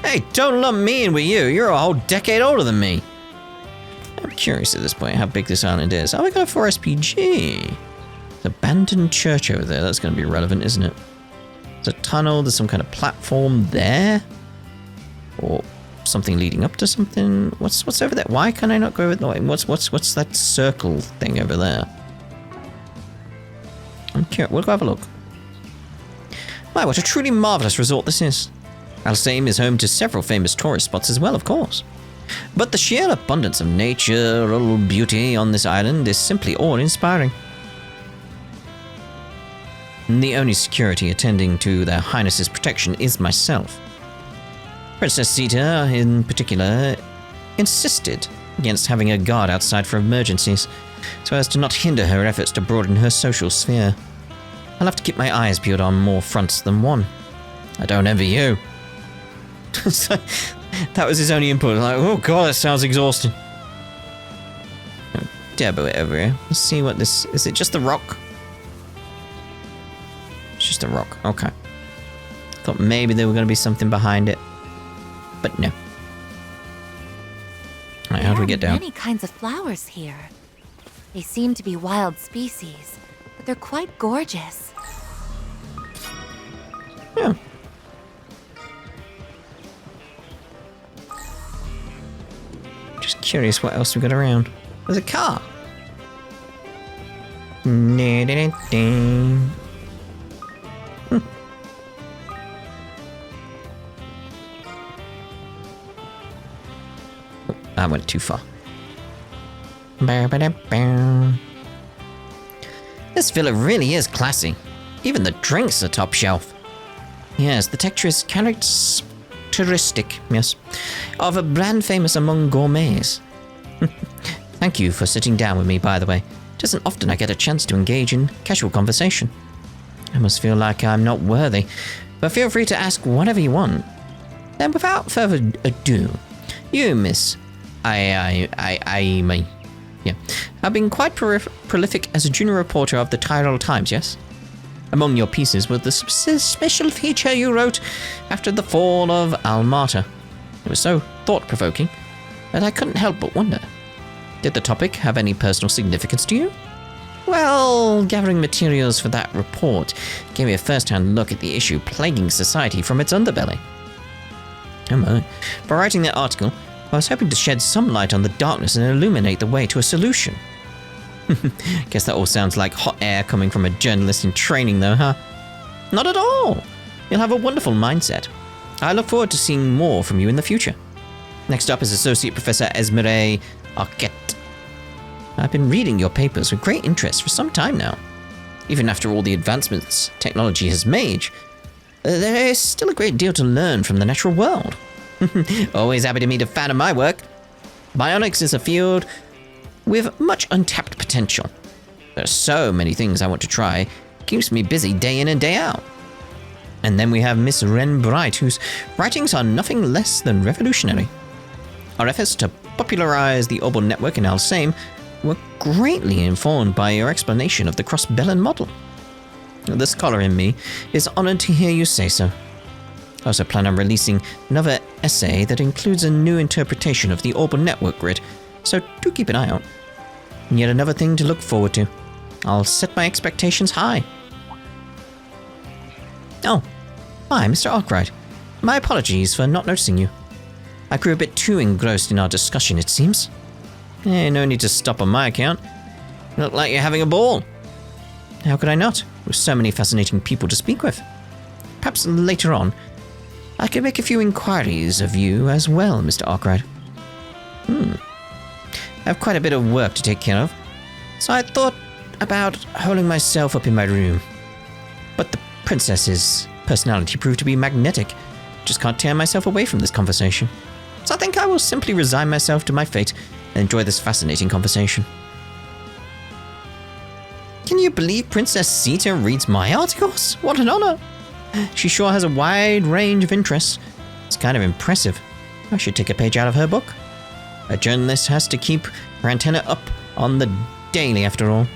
Hey, don't lump me in with you. You're a whole decade older than me. I'm curious at this point how big this island is. Oh, we got a 4SPG. Abandoned church over there. That's going to be relevant, isn't it? There's a tunnel. There's some kind of platform there, or something leading up to something. What's over there? Why can I not go over there? What's that circle thing over there? I'm curious. We'll go have a look. My, what a truly marvelous resort this is. Alsame is home to several famous tourist spots as well, of course. But the sheer abundance of natural beauty on this island is simply awe-inspiring. The only security attending to their Highness's protection is myself. Princess Zita, in particular, insisted against having a guard outside for emergencies, so as to not hinder her efforts to broaden her social sphere. I'll have to keep my eyes peeled on more fronts than one. I don't envy you. So, that was his only input. Like, oh god, that sounds exhausting. Dab it over here. Let's see what this... Is it just the rock? It's just a rock. Okay. Thought maybe there were going to be something behind it. But no. Alright, how do we get down? There are many kinds of flowers here. They seem to be wild species, but they're quite gorgeous. Yeah. Just curious what else we got around. There's a car. I went too far. This villa really is classy. Even the drinks are top shelf. Yes, the texture is characteristic, yes, of a brand famous among gourmets. Thank you for sitting down with me, by the way. It isn't often I get a chance to engage in casual conversation. I must feel like I'm not worthy, but feel free to ask whatever you want. Then without further ado, you, Miss... Yeah. I've been quite prolific as a junior reporter of the Tyrol Times, yes? Among your pieces was the special feature you wrote after the fall of Almata. It was so thought-provoking that I couldn't help but wonder. Did the topic have any personal significance to you? Well, gathering materials for that report gave me a first-hand look at the issue plaguing society from its underbelly. Oh my. By writing that article, I was hoping to shed some light on the darkness and illuminate the way to a solution. Guess that all sounds like hot air coming from a journalist in training though, huh? Not at all! You'll have a wonderful mindset. I look forward to seeing more from you in the future. Next up is Associate Professor Esmeralda Arquette. I've been reading your papers with great interest for some time now. Even after all the advancements technology has made, there is still a great deal to learn from the natural world. Always happy to meet a fan of my work. Bionics is a field with much untapped potential. There are so many things I want to try. It keeps me busy day in and day out. And then we have Miss Wren Bright, whose writings are nothing less than revolutionary. Our efforts to popularize the Orbital Network in Alsame were greatly informed by your explanation of the cross-Bellin model. The scholar in me is honored to hear you say so. I also plan on releasing another essay that includes a new interpretation of the Orbital Network grid, so do keep an eye out. And yet another thing to look forward to. I'll set my expectations high. Oh, hi, Mr. Arkride. My apologies for not noticing you. I grew a bit too engrossed in our discussion, it seems. No need to stop on my account. You look like you're having a ball. How could I not, with so many fascinating people to speak with? Perhaps later on, I could make a few inquiries of you as well, Mr. Arkride. I have quite a bit of work to take care of, so I thought about holding myself up in my room. But the princess's personality proved to be magnetic. Just can't tear myself away from this conversation. So I think I will simply resign myself to my fate and enjoy this fascinating conversation. Can you believe Princess Sita reads my articles? What an honor! She sure has a wide range of interests. It's kind of impressive. I should take a page out of her book. A journalist has to keep her antenna up on the daily after all.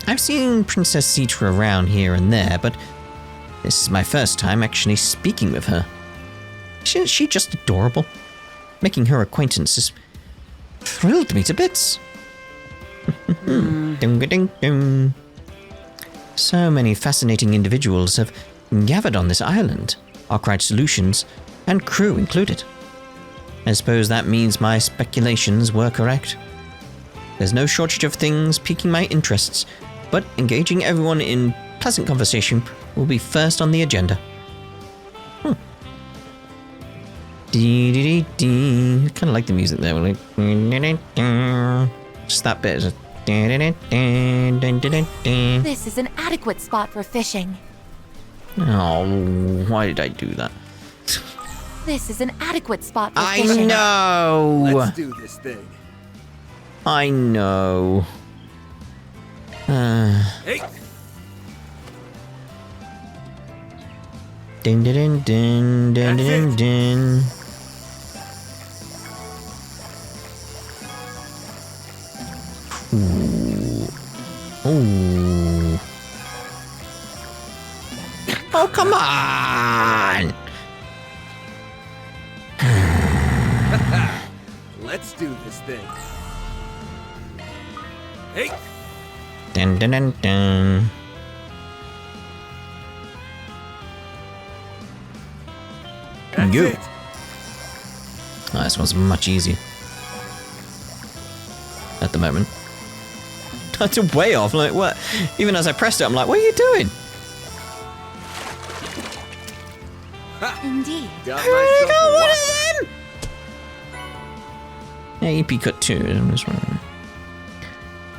I've seen Princess Sita around here and there, but this is my first time actually speaking with her. Isn't she just adorable? Making her acquaintance has thrilled me to bits. Ding-a-ding-ding. So many fascinating individuals have gathered on this island, Arkride Solutions, and crew included. I suppose that means my speculations were correct. There's no shortage of things piquing my interests, but engaging everyone in pleasant conversation will be first on the agenda. Dee-dee-dee-dee. I kind of like the music there. Like, just that bit. This is an adequate spot for fishing. Oh, why did I do that? This is an adequate spot for I fishing. know! Let's do this thing. I know. Hey! Din din din din din din. Ooh. Ooh. Oh, come on! Let's do this thing. Hey! Dun dun dun dun. Go. Oh, this one's much easier. At the moment. That's way off. Like, what? Even as I pressed it, I'm like, what are you doing? Indeed. Got I already got one myself of them! Yeah, EP cut 2. I'm just wondering.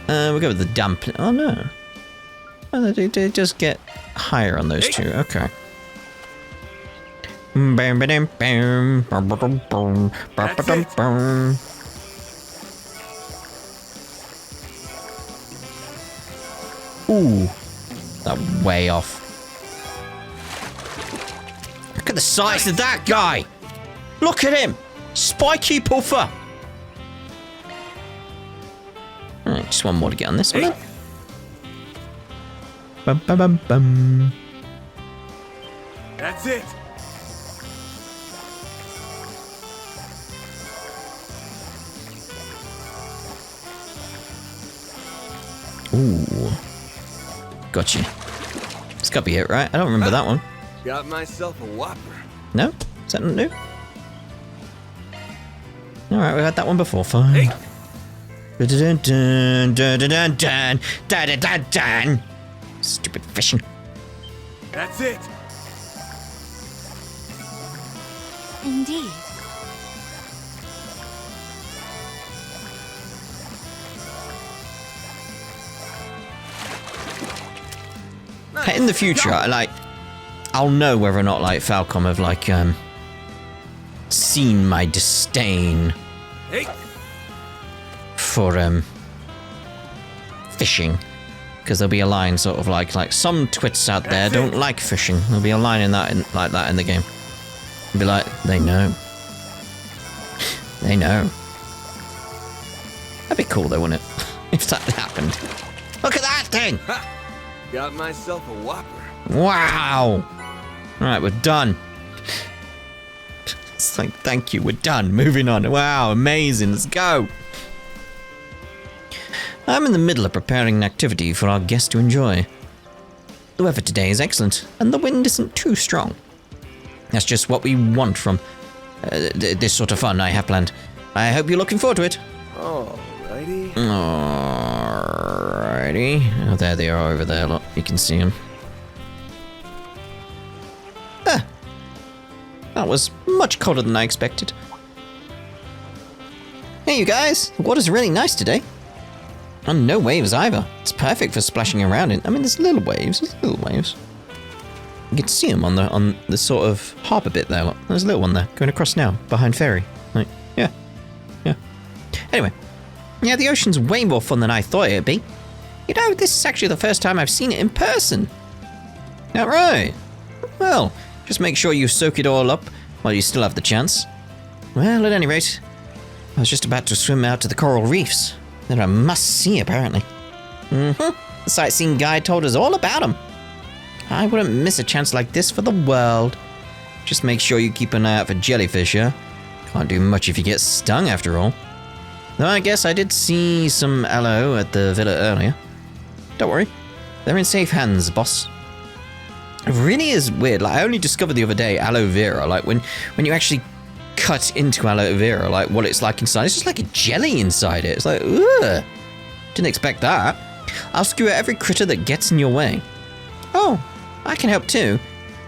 We'll go with the dumpling. Oh, no. Oh, they just get higher on those two. Okay. Bam, bam, bam, bam, bam, bam, bam, bam, bam. Ooh, that way off. Look at the size of that guy. Look at him, spiky puffer. Alright, just one more to get on this one. Bum, bum, bum, bum. That's it. Ooh. Gotcha. It's gotta be it, right? I don't remember that one. Got myself a whopper. No? Is that not new? Alright, we had that one before. Fine. Dun dun dun dun dun dun dun dun dun. Stupid fishing. That's it. Indeed. In the future, I'll know whether or not Falcom have seen my disdain for fishing, because there'll be a line sort of like some twits out there don't like fishing. There'll be a line in that like that in the game. It'll be like, they know. They know. That'd be cool though, wouldn't it? If that happened. Look at that thing! Got myself a whopper. Wow! Alright, we're done. It's like, thank you, we're done. Moving on. Wow, amazing. Let's go. I'm in the middle of preparing an activity for our guests to enjoy. The weather today is excellent, and the wind isn't too strong. That's just what we want from this sort of fun I have planned. I hope you're looking forward to it. Oh, Alrighty. Alrighty. Oh, there they are over there. Look, you can see them. Ah, that was much colder than I expected. Hey, you guys. The water's really nice today. And no waves either. It's perfect for splashing around in. I mean, there's little waves. You can see them on the sort of harbour bit there. Look, there's a little one there going across now behind ferry. Like, yeah. Anyway, yeah, the ocean's way more fun than I thought it'd be. You know, this is actually the first time I've seen it in person. That right? Well, just make sure you soak it all up while you still have the chance. Well, at any rate, I was just about to swim out to the coral reefs. They're a must-see, apparently. The sightseeing guide told us all about them. I wouldn't miss a chance like this for the world. Just make sure you keep an eye out for jellyfish, yeah? Can't do much if you get stung, after all. Though I guess I did see some aloe at the villa earlier. Don't worry, they're in safe hands, boss. It really is weird. Like, I only discovered the other day aloe vera. Like, when you actually cut into aloe vera, like what it's like inside, it's just like a jelly inside it. It's like, ugh. Didn't expect that. I'll skewer every critter that gets in your way. Oh, I can help too.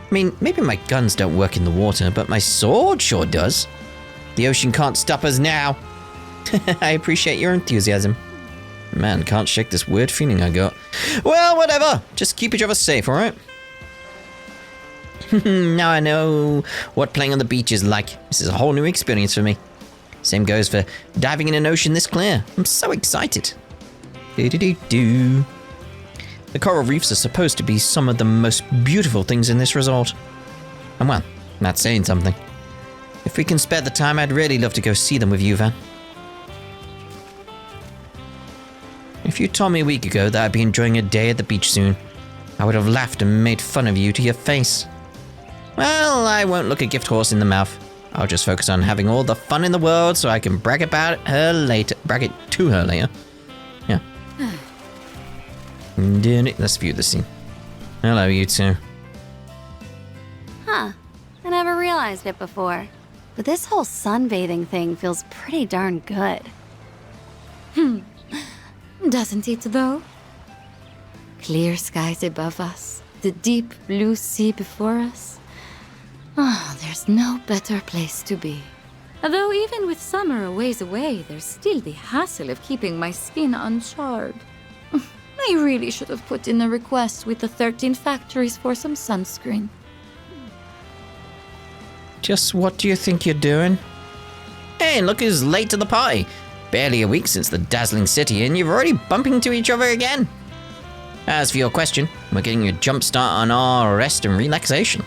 I mean, maybe my guns don't work in the water, but my sword sure does. The ocean can't stop us now. I appreciate your enthusiasm. Man, can't shake this weird feeling I got. Well, whatever. Just keep each other safe, alright? Now I know what playing on the beach is like. This is a whole new experience for me. Same goes for diving in an ocean this clear. I'm so excited. Do-do-do-do. The coral reefs are supposed to be some of the most beautiful things in this resort. And well, that's saying something. If we can spare the time, I'd really love to go see them with you, Van. If you told me a week ago that I'd be enjoying a day at the beach soon, I would have laughed and made fun of you to your face. Well, I won't look a gift horse in the mouth. I'll just focus on having all the fun in the world so I can brag about her later. Brag it to her later. Yeah. Let's view the scene. Hello, you two. Huh. I never realized it before. But this whole sunbathing thing feels pretty darn good. Doesn't it, though? Clear skies above us, the deep blue sea before us. Oh, there's no better place to be. Although even with summer a ways away, there's still the hassle of keeping my skin uncharred. I really should have put in a request with the 13 factories for some sunscreen. Just what do you think you're doing? Hey, look who's late to the party. Barely a week since the dazzling city and you're already bumping into each other again. As for your question, we're getting a jump start on our rest and relaxation.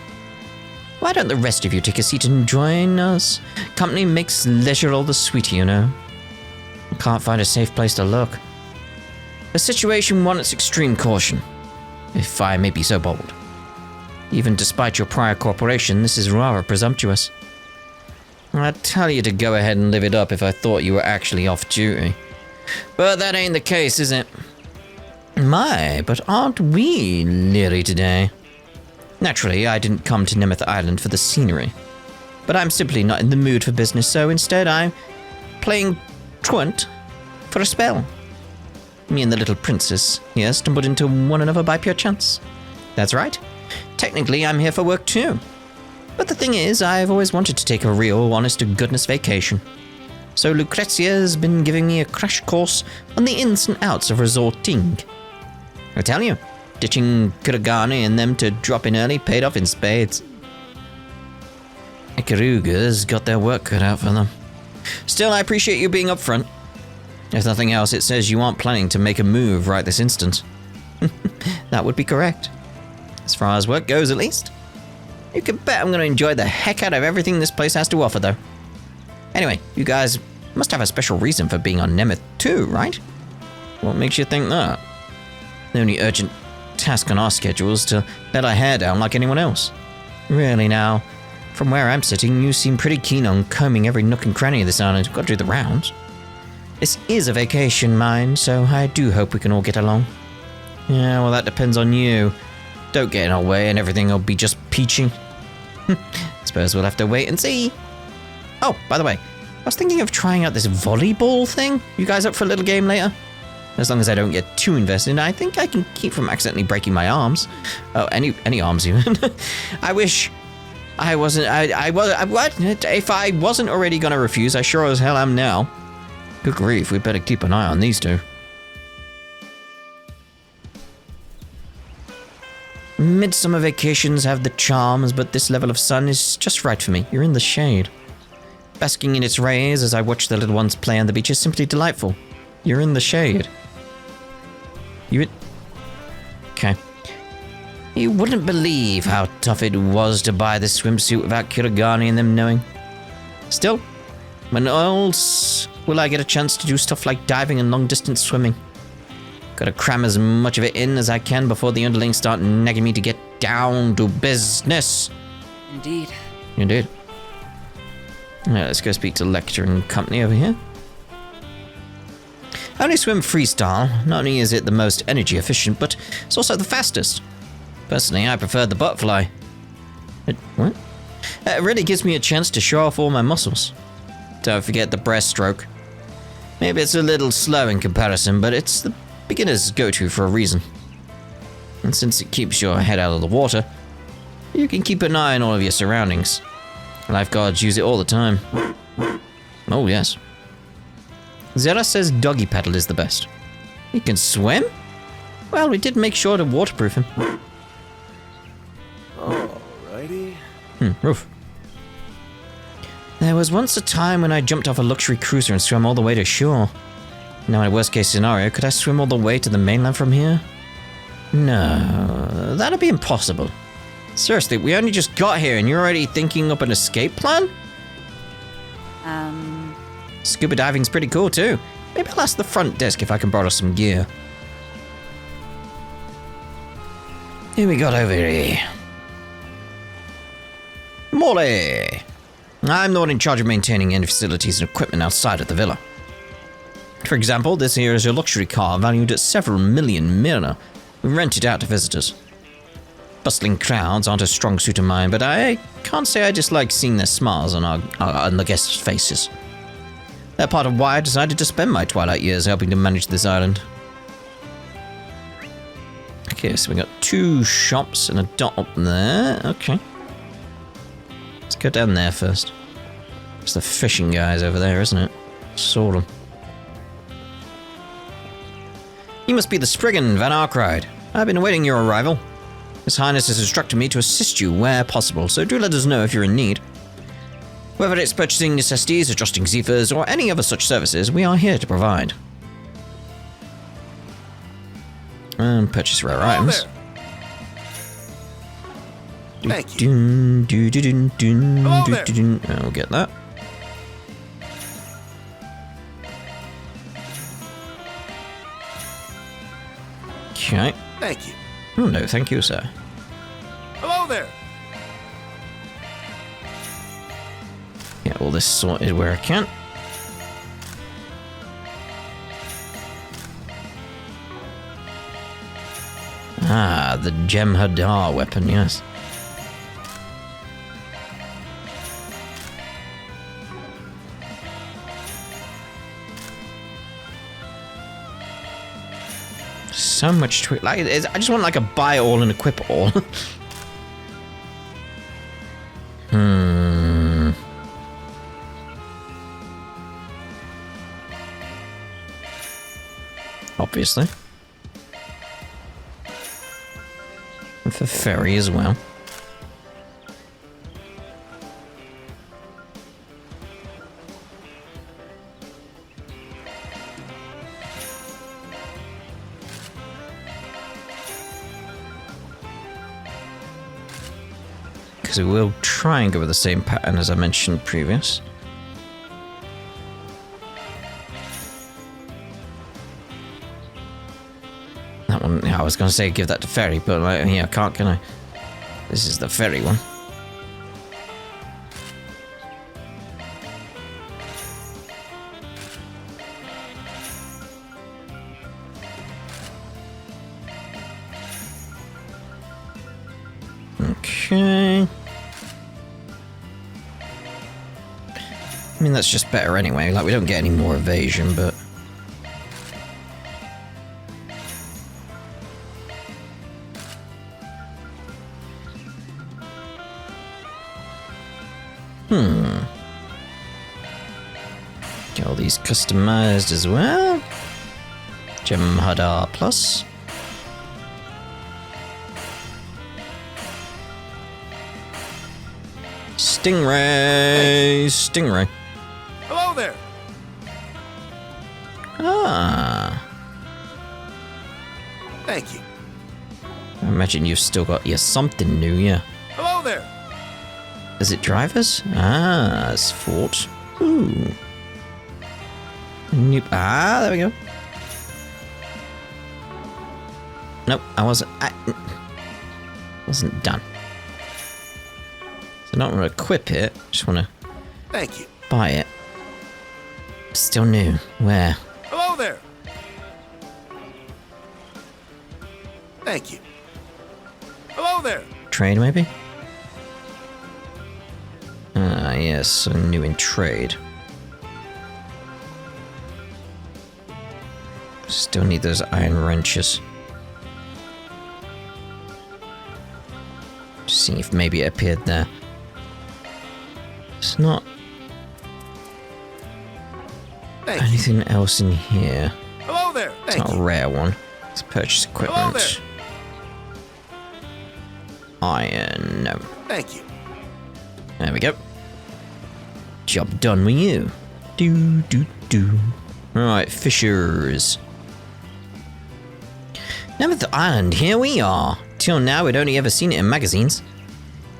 Why don't the rest of you take a seat and join us? Company makes leisure all the sweeter, you know. Can't find a safe place to look. The situation warrants extreme caution, if I may be so bold. Even despite your prior cooperation, this is rather presumptuous. I'd tell you to go ahead and live it up if I thought you were actually off duty. But that ain't the case, is it? My, but aren't we leery today? Naturally, I didn't come to Nemeth Island for the scenery. But I'm simply not in the mood for business, so instead I'm playing truant for a spell. Me and the little princess here stumbled into one another by pure chance. That's right. Technically, I'm here for work too. But the thing is, I've always wanted to take a real, honest-to-goodness vacation. So Lucrezia has been giving me a crash course on the ins and outs of resorting. I tell you, ditching Kuragane and them to drop in early paid off in spades. Ikaruga's got their work cut out for them. Still, I appreciate you being upfront. If nothing else, it says you aren't planning to make a move right this instant. That would be correct. As far as work goes, at least. You can bet I'm going to enjoy the heck out of everything this place has to offer, though. Anyway, you guys must have a special reason for being on Nemeth too, right? What makes you think that? The only urgent task on our schedule is to let our hair down like anyone else. Really now, from where I'm sitting, you seem pretty keen on combing every nook and cranny of this island. You've got to do the rounds. This is a vacation, mind, so I do hope we can all get along. Yeah, well, that depends on you. Don't get in our way and everything will be just peachy. Suppose we'll have to wait and see. Oh, by the way, I was thinking of trying out this volleyball thing. You guys up for a little game later? As long as I don't get too invested, I think I can keep from accidentally breaking my arms. Oh, any arms even. I wish I wasn't. What? If I wasn't already gonna refuse, I sure as hell am now. Good grief, we better keep an eye on these two. Midsummer vacations have the charms, but this level of sun is just right for me. You're in the shade. Basking in its rays as I watch the little ones play on the beach is simply delightful. You're in the shade. Okay. You wouldn't believe how tough it was to buy this swimsuit without Kirigani and them knowing. Still, when else will I get a chance to do stuff like diving and long-distance swimming? Gotta cram as much of it in as I can before the underlings start nagging me to get down to business. Indeed. Indeed. Alright, let's go speak to Lecter and company over here. I only swim freestyle. Not only is it the most energy efficient, but it's also the fastest. Personally, I prefer the butterfly. What? It really gives me a chance to show off all my muscles. Don't forget the breaststroke. Maybe it's a little slow in comparison, but it's the beginner's go-to for a reason. And since it keeps your head out of the water, you can keep an eye on all of your surroundings. Lifeguards use it all the time. Oh, yes. Zera says doggy paddle is the best. He can swim? Well, we did make sure to waterproof him. Alrighty. Roof. There was once a time when I jumped off a luxury cruiser and swam all the way to shore. Now, in a worst-case scenario, could I swim all the way to the mainland from here? No, that'd be impossible. Seriously, we only just got here and you're already thinking up an escape plan? Scuba diving's pretty cool too. Maybe I'll ask the front desk if I can borrow some gear. Who we got over here? Molly! I'm the one in charge of maintaining any facilities and equipment outside of the villa. For example, this here is a luxury car valued at several million mira. We rent it out to visitors. Bustling crowds aren't a strong suit of mine, but I can't say I dislike seeing their smiles on the guests' faces. They're part of why I decided to spend my twilight years helping to manage this island. Okay, so we got 2 shops and a dot up there. Okay. Let's go down there first. It's the fishing guys over there, isn't it? Saw them. You must be the Spriggan Van Arkride. I've been awaiting your arrival. His Highness has instructed me to assist you where possible, so do let us know if you're in need. Whether it's purchasing necessities, adjusting Zephyrs, or any other such services, we are here to provide. And purchase rare items. Thank you. I'll get that. Okay. Thank you. Oh, no, thank you, sir. Hello there. Get all this sorted where I can. Ah, the Jem'Hadar weapon, yes. So much to it. Like, I just want like a buy all and equip all. Obviously. And for ferry as well. Because we will try and go with the same pattern as I mentioned previous. That one, yeah, I was going to say give that to ferry, but like, yeah, I can't, can I? This is the ferry one. Okay. I mean, that's just better anyway. Like, we don't get any more evasion, but... Get all these customized as well. Gem Hadar Plus. Stingray! Stingray. Hello there! Ah. Thank you. I imagine you've still got your something new, yeah. Hello there! Is it drivers? Ah, it's fort. Ooh. Nope. Ah, there we go. Nope, I wasn't done. So I don't want to equip it, just want to Thank you. buy it. Still new. Where? Hello there! Thank you. Hello there! Trade, maybe? Ah, yes, new in trade. Still need those iron wrenches. Just seeing if maybe it appeared there. It's not anything else in here. Hello there! It's not a rare one. It's purchase equipment. Iron, no. Thank you. There we go. Job done with you. Do. Alright, fishers. Nemeth Island, here we are. Till now, we'd only ever seen it in magazines.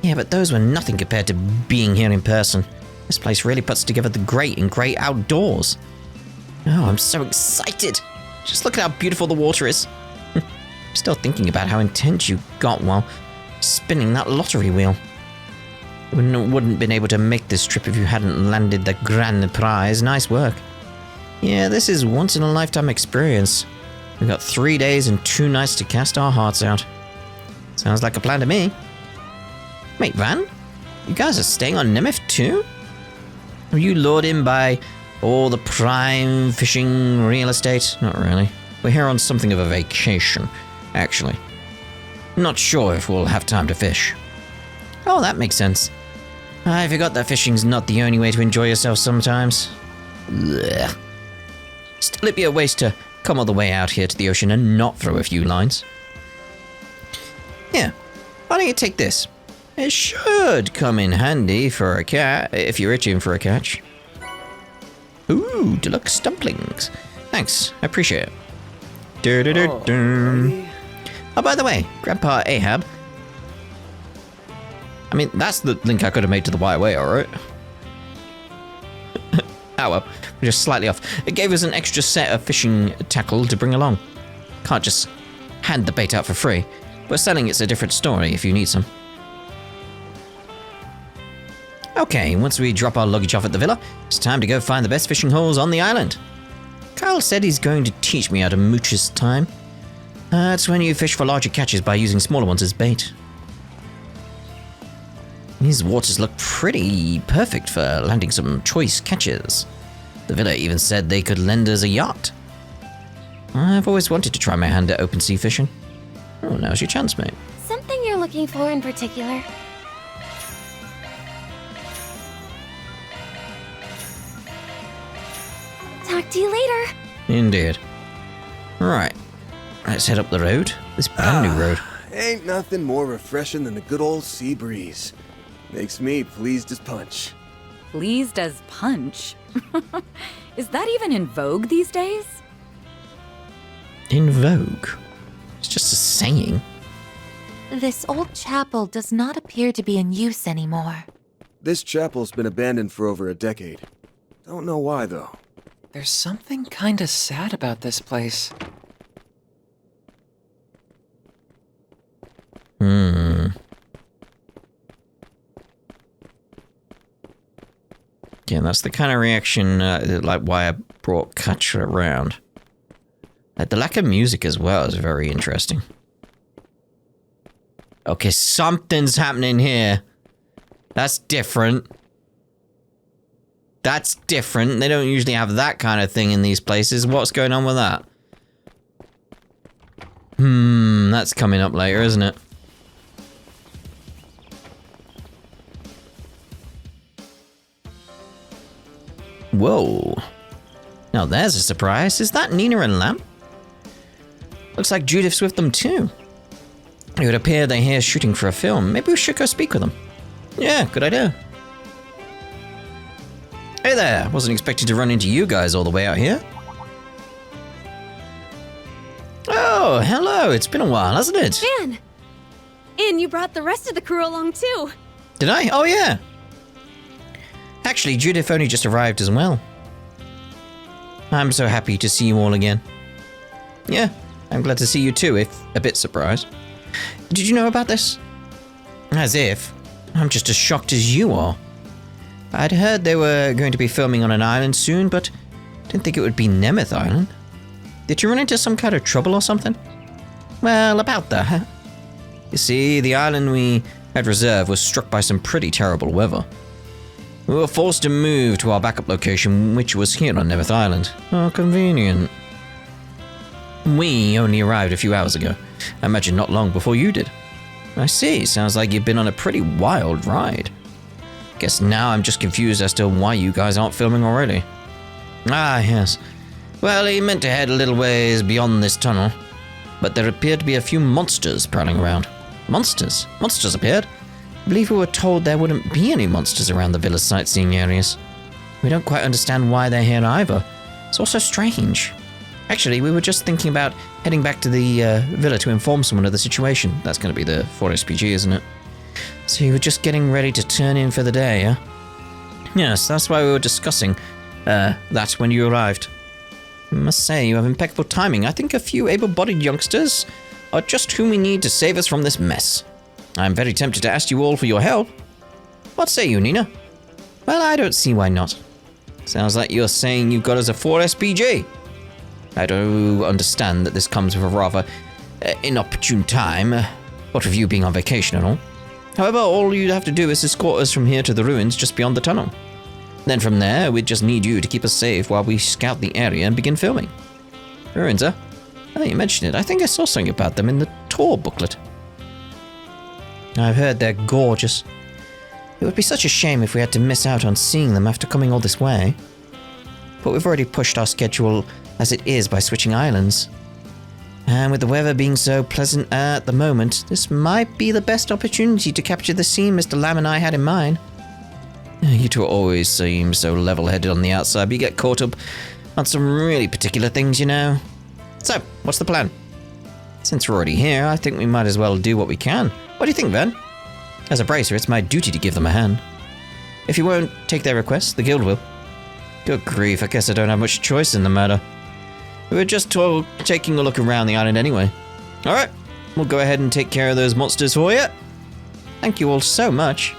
Yeah, but those were nothing compared to being here in person. This place really puts together the great and great outdoors. Oh, I'm so excited. Just look at how beautiful the water is. I'm still thinking about how intense you got while spinning that lottery wheel. Wouldn't been able to make this trip if you hadn't landed the grand prize. Nice work. Yeah, this is once in a lifetime experience. We've got 3 days and 2 nights to cast our hearts out. Sounds like a plan to me. Wait, Van? You guys are staying on Nemeth too? Were you lured in by all the prime fishing real estate? Not really. We're here on something of a vacation, actually. Not sure if we'll have time to fish. Oh, that makes sense. I forgot that fishing's not the only way to enjoy yourself sometimes. Blech. Still, it'd be a waste to come all the way out here to the ocean and not throw a few lines. Here, why don't you take this? It should come in handy for a cat, if you're itching for a catch. Ooh, deluxe dumplings. Thanks, I appreciate it. Oh, by the way, Grandpa Ahab. I mean, that's the link I could have made to the YOA, alright? Oh well, we're just slightly off. It gave us an extra set of fishing tackle to bring along. Can't just hand the bait out for free. We're selling it's a different story if you need some. Okay, once we drop our luggage off at the villa, it's time to go find the best fishing holes on the island. Kyle said he's going to teach me how to mooch this time. That's when you fish for larger catches by using smaller ones as bait. These waters look pretty perfect for landing some choice catches. The villa even said they could lend us a yacht. I've always wanted to try my hand at open sea fishing. Oh, now's your chance, mate. Something you're looking for in particular? Talk to you later. Indeed. Right. Let's head up the road. This brand new road. Ain't nothing more refreshing than a good old sea breeze. Makes me pleased as punch. Pleased as punch? Is that even in vogue these days? In vogue? It's just a saying. This old chapel does not appear to be in use anymore. This chapel's been abandoned for over a decade. Don't know why, though. There's something kinda sad about this place. Yeah, that's the kind of reaction, like why I brought Katja around. The lack of music as well is very interesting. Okay, something's happening here. That's different. That's different. They don't usually have that kind of thing in these places. What's going on with that? That's coming up later, isn't it? Whoa. Now there's a surprise. Is that Nina and Lamb? Looks like Judith's with them too. It would appear they're here shooting for a film. Maybe we should go speak with them. Yeah, good idea. Hey there, wasn't expecting to run into you guys all the way out here. Oh, hello, it's been a while, hasn't it? Man! And you brought the rest of the crew along too. Did I? Oh yeah. Actually, Judith only just arrived as well. I'm so happy to see you all again. Yeah, I'm glad to see you too, if a bit surprised. Did you know about this? As if. I'm just as shocked as you are. I'd heard they were going to be filming on an island soon, but didn't think it would be Nemeth Island. Did you run into some kind of trouble or something? Well, about that. You see, the island we had reserved was struck by some pretty terrible weather. We were forced to move to our backup location, which was here on Nemeth Island. Oh, convenient. We only arrived a few hours ago. I imagine not long before you did. I see, sounds like you've been on a pretty wild ride. Guess now I'm just confused as to why you guys aren't filming already. Ah, yes. Well, he meant to head a little ways beyond this tunnel, but there appeared to be a few monsters prowling around. Monsters? Monsters appeared? I believe we were told there wouldn't be any monsters around the villa's sightseeing areas. We don't quite understand why they're here either. It's also strange. Actually, we were just thinking about heading back to the villa to inform someone of the situation. That's going to be the 4SPG, isn't it? So you were just getting ready to turn in for the day, huh? Yes, that's why we were discussing that when you arrived. I must say, you have impeccable timing. I think a few able-bodied youngsters are just whom we need to save us from this mess. I'm very tempted to ask you all for your help. What say you, Nina? Well, I don't see why not. Sounds like you're saying you've got us a 4SPG. I do understand that this comes with a rather inopportune time, what with you being on vacation and all. However, all you'd have to do is escort us from here to the ruins just beyond the tunnel. Then from there, we'd just need you to keep us safe while we scout the area and begin filming. Ruins, huh? Oh, you mentioned it. I think I saw something about them in the tour booklet. I've heard they're gorgeous. It would be such a shame if we had to miss out on seeing them after coming all this way. But we've already pushed our schedule as it is by switching islands. And with the weather being so pleasant at the moment, this might be the best opportunity to capture the scene Mr. Lamb and I had in mind. You two always seem so level-headed on the outside, but you get caught up on some really particular things, you know. So, what's the plan? Since we're already here, I think we might as well do what we can. What do you think, Ven? As a bracer, it's my duty to give them a hand. If you won't take their request, the guild will. Good grief, I guess I don't have much choice in the matter. We were just taking a look around the island anyway. Alright, we'll go ahead and take care of those monsters for you. Thank you all so much.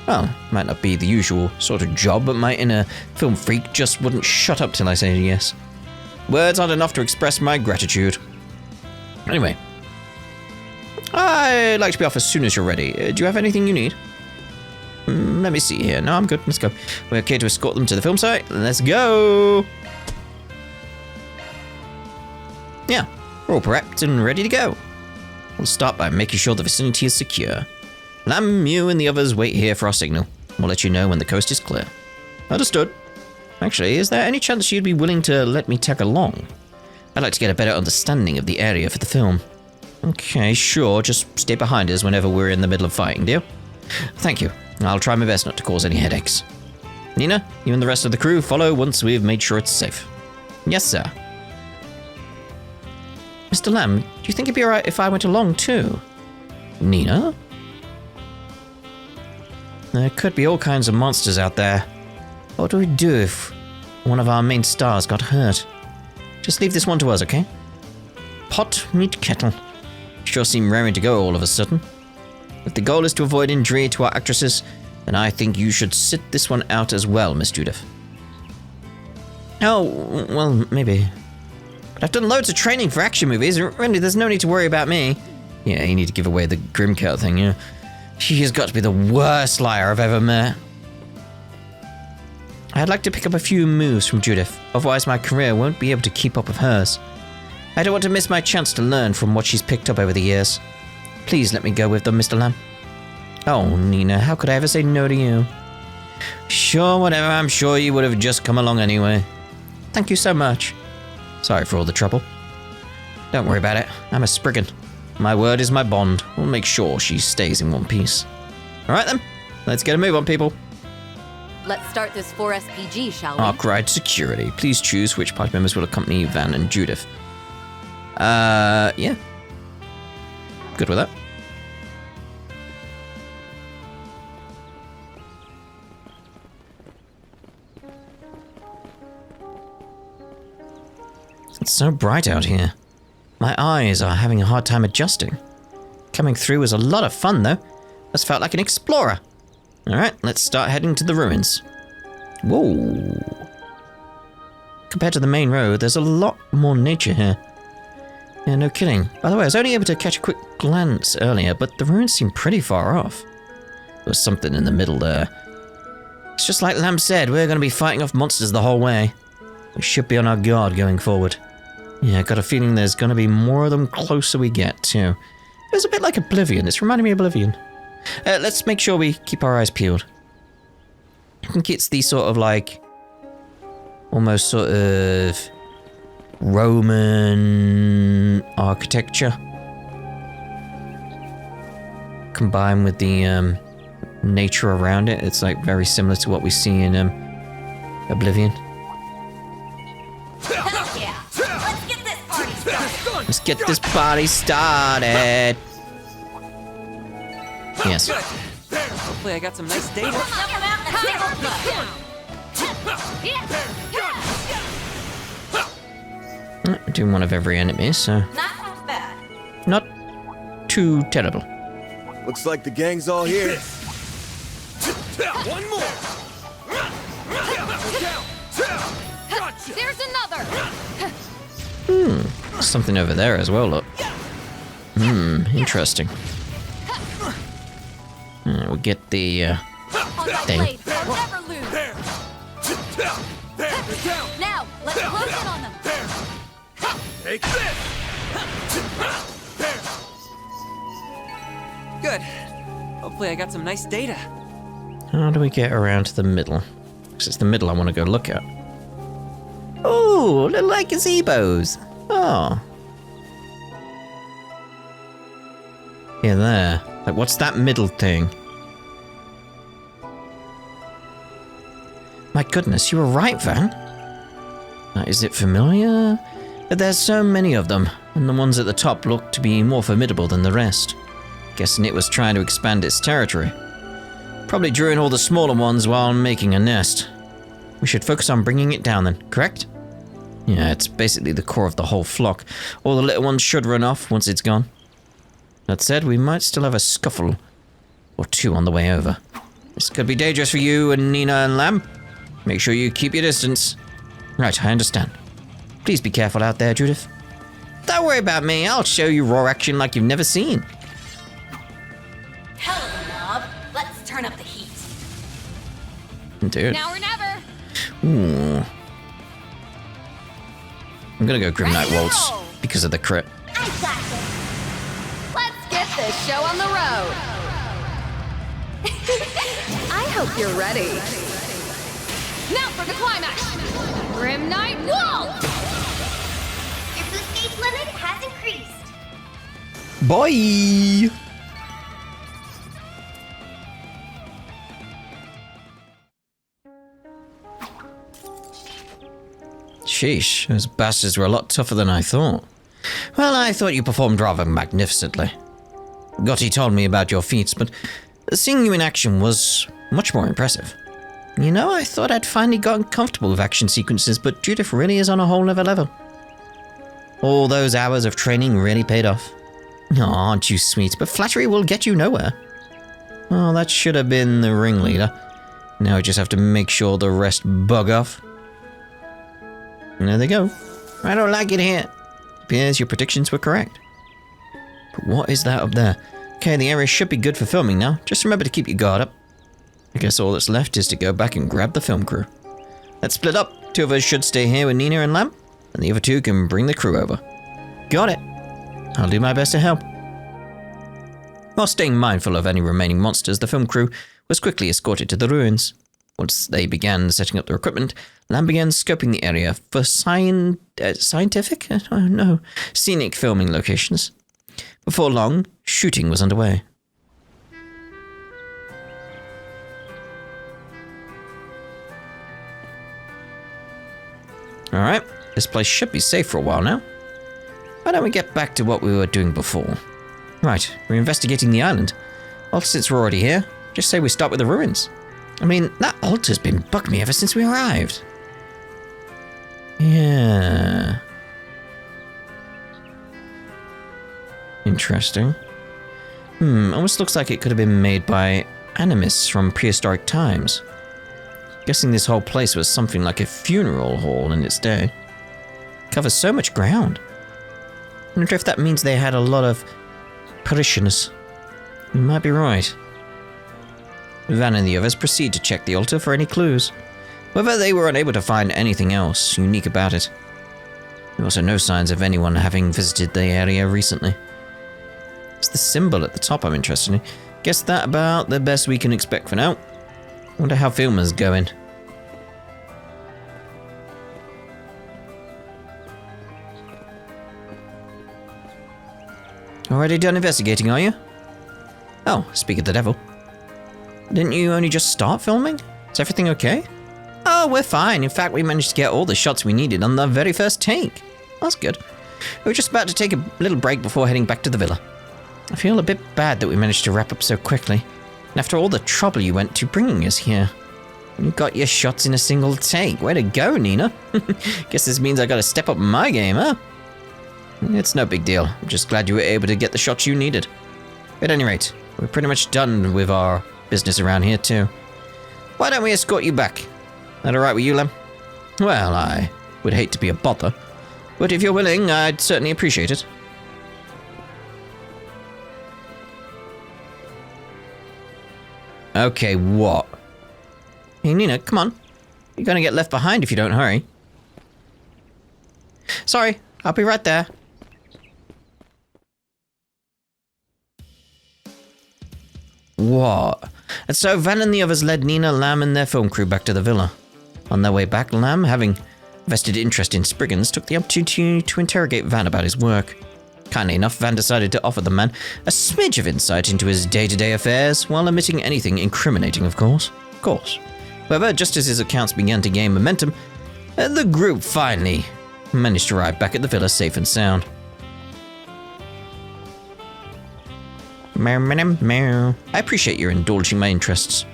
Well, might not be the usual sort of job, but my inner film freak just wouldn't shut up till I said yes. Words aren't enough to express my gratitude. Anyway, I'd like to be off as soon as you're ready. Do you have anything you need? Let me see here. No, I'm good. Let's go. We're okay to escort them to the film site. Let's go. Yeah, we're all prepped and ready to go. We'll start by making sure the vicinity is secure. Lamb, you and the others wait here for our signal. We'll let you know when the coast is clear. Understood. Actually, is there any chance you'd be willing to let me tag along? I'd like to get a better understanding of the area for the film. Okay, sure. Just stay behind us whenever we're in the middle of fighting, deal? Thank you. I'll try my best not to cause any headaches. Nina, you and the rest of the crew follow once we've made sure it's safe. Yes, sir. Mr. Lamb, do you think it'd be alright if I went along too? Nina? There could be all kinds of monsters out there. What do we do if one of our main stars got hurt? Just leave this one to us, okay? Pot, meet kettle. Sure seem raring to go all of a sudden. If the goal is to avoid injury to our actresses, then I think you should sit this one out as well, Miss Judith. Oh, well, maybe. But I've done loads of training for action movies. Really, there's no need to worry about me. Yeah, you need to give away the Grimkel thing, yeah. She has got to be the worst liar I've ever met. I'd like to pick up a few moves from Judith, otherwise my career won't be able to keep up with hers. I don't want to miss my chance to learn from what she's picked up over the years. Please let me go with them, Mr. Lamb. Oh, Nina, how could I ever say no to you? Sure, whatever, I'm sure you would have just come along anyway. Thank you so much. Sorry for all the trouble. Don't worry about it, I'm a Spriggan. My word is my bond. We'll make sure she stays in one piece. Alright then, let's get a move on, people. Let's start this 4SPG, shall we? Arkride Security. Please choose which party members will accompany Van and Judith. Yeah. Good with that. It's so bright out here. My eyes are having a hard time adjusting. Coming through was a lot of fun, though. Just felt like an explorer. Alright, let's start heading to the ruins. Whoa. Compared to the main road, there's a lot more nature here. Yeah, no kidding. By the way, I was only able to catch a quick glance earlier, but the ruins seem pretty far off. There was something in the middle there. It's just like Lamb said, we're going to be fighting off monsters the whole way. We should be on our guard going forward. Yeah, I got a feeling there's going to be more of them closer we get, too. It was a bit like Oblivion. It's reminding me of Oblivion. Let's make sure we keep our eyes peeled. I think it's the sort of like... almost sort of... Roman architecture. Combined with the nature around it. It's like very similar to what we see in Oblivion. Hell yeah! Let's get this party started! Let's get this party started! Yes. Hopefully I got some nice data. We're doing one of every enemy, so... not too terrible. Looks like the gang's all here. One more! There's another! Something over there as well, look. Interesting. We'll get the, thing. Now, let's close in on them. Take this! Good. Hopefully I got some nice data. How do we get around to the middle? Because it's the middle I want to go look at. Oh, little like gazebos. Oh. Yeah, there. Like, what's that middle thing? My goodness, you were right, Van. Is it familiar? There's so many of them, and the ones at the top look to be more formidable than the rest. Guessing it was trying to expand its territory. Probably drew in all the smaller ones while making a nest. We should focus on bringing it down then, correct? Yeah, it's basically the core of the whole flock. All the little ones should run off once it's gone. That said, we might still have a scuffle or two on the way over. This could be dangerous for you and Nina and Lamb. Make sure you keep your distance. Right, I understand. Please be careful out there, Judith. Don't worry about me, I'll show you raw action like you've never seen. Hell of a mob. Let's turn up the heat. Dude. Now or never. Ooh. I'm gonna go Grim Knight Waltz because of the crit. Let's get this show on the road. I hope you're ready. Now for the climax. Grim Knight Waltz! Your boost gauge limit has increased. Boy! Sheesh, those bastards were a lot tougher than I thought. Well, I thought you performed rather magnificently. Gotti told me about your feats, but seeing you in action was much more impressive. You know, I thought I'd finally gotten comfortable with action sequences, but Judith really is on a whole other level. All those hours of training really paid off. Oh, aren't you sweet, but flattery will get you nowhere. Oh, that should have been the ringleader. Now I just have to make sure the rest bug off. And there they go. I don't like it here. Appears your predictions were correct. But what is that up there? Okay, the area should be good for filming now. Just remember to keep your guard up. I guess all that's left is to go back and grab the film crew. Let's split up. 2 of us should stay here with Nina and Lamb, and the other 2 can bring the crew over. Got it. I'll do my best to help. While staying mindful of any remaining monsters, the film crew was quickly escorted to the ruins. Once they began setting up their equipment, Lamb began scoping the area for scientific? I don't know. Scenic filming locations. Before long, shooting was underway. Alright, this place should be safe for a while now. Why don't we get back to what we were doing before? Right, we're investigating the island. Well, since we're already here, just say we start with the ruins. I mean, that altar's been bugging me ever since we arrived. Yeah. Interesting. Almost looks like it could have been made by animists from prehistoric times. Guessing this whole place was something like a funeral hall in its day. Covers so much ground. I wonder if that means they had a lot of parishioners. You might be right. Van and the others proceed to check the altar for any clues. However, they were unable to find anything else unique about it. There were also no signs of anyone having visited the area recently. It's the symbol at the top I'm interested in. Guess that about the best we can expect for now. Wonder how filming's going. Already done investigating, are you? Oh, speak of the devil. Didn't you only just start filming? Is everything okay? Oh, we're fine. In fact, we managed to get all the shots we needed on the very first take. That's good. We were just about to take a little break before heading back to the villa. I feel a bit bad that we managed to wrap up so quickly. And after all the trouble you went to bringing us here. You got your shots in a single take. Way to go, Nina. Guess this means I gotta step up my game, huh? It's no big deal. I'm just glad you were able to get the shots you needed. At any rate, we're pretty much done with our business around here too. Why don't we escort you back? That alright with you, Lem? Well, I would hate to be a bother, but if you're willing, I'd certainly appreciate it. Okay, what? Hey, Nina, come on. You're gonna get left behind if you don't hurry. Sorry, I'll be right there. What? And so Van and the others led Nina, Lamb, and their film crew back to the villa. On their way back, Lamb, having vested interest in Spriggans, took the opportunity to interrogate Van about his work. Kindly enough, Van decided to offer the man a smidge of insight into his day-to-day affairs, while omitting anything incriminating, of course. However, just as his accounts began to gain momentum, the group finally managed to arrive back at the villa safe and sound. I appreciate your indulging my interests.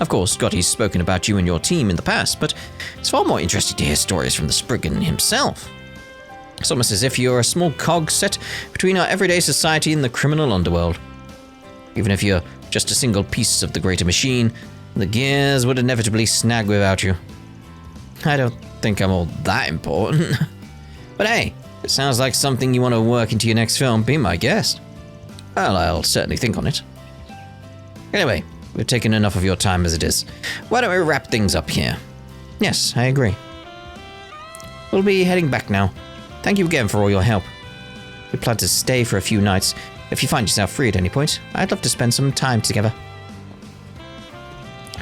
Of course, Scotty's spoken about you and your team in the past, but it's far more interesting to hear stories from the Spriggan himself. It's almost as if you're a small cog set between our everyday society and the criminal underworld. Even if you're just a single piece of the greater machine, the gears would inevitably snag without you. I don't think I'm all that important. But hey, if it sounds like something you want to work into your next film, be my guest. Well, I'll certainly think on it. Anyway, we've taken enough of your time as it is. Why don't we wrap things up here? Yes, I agree. We'll be heading back now. Thank you again for all your help. We plan to stay for a few nights. If you find yourself free at any point, I'd love to spend some time together.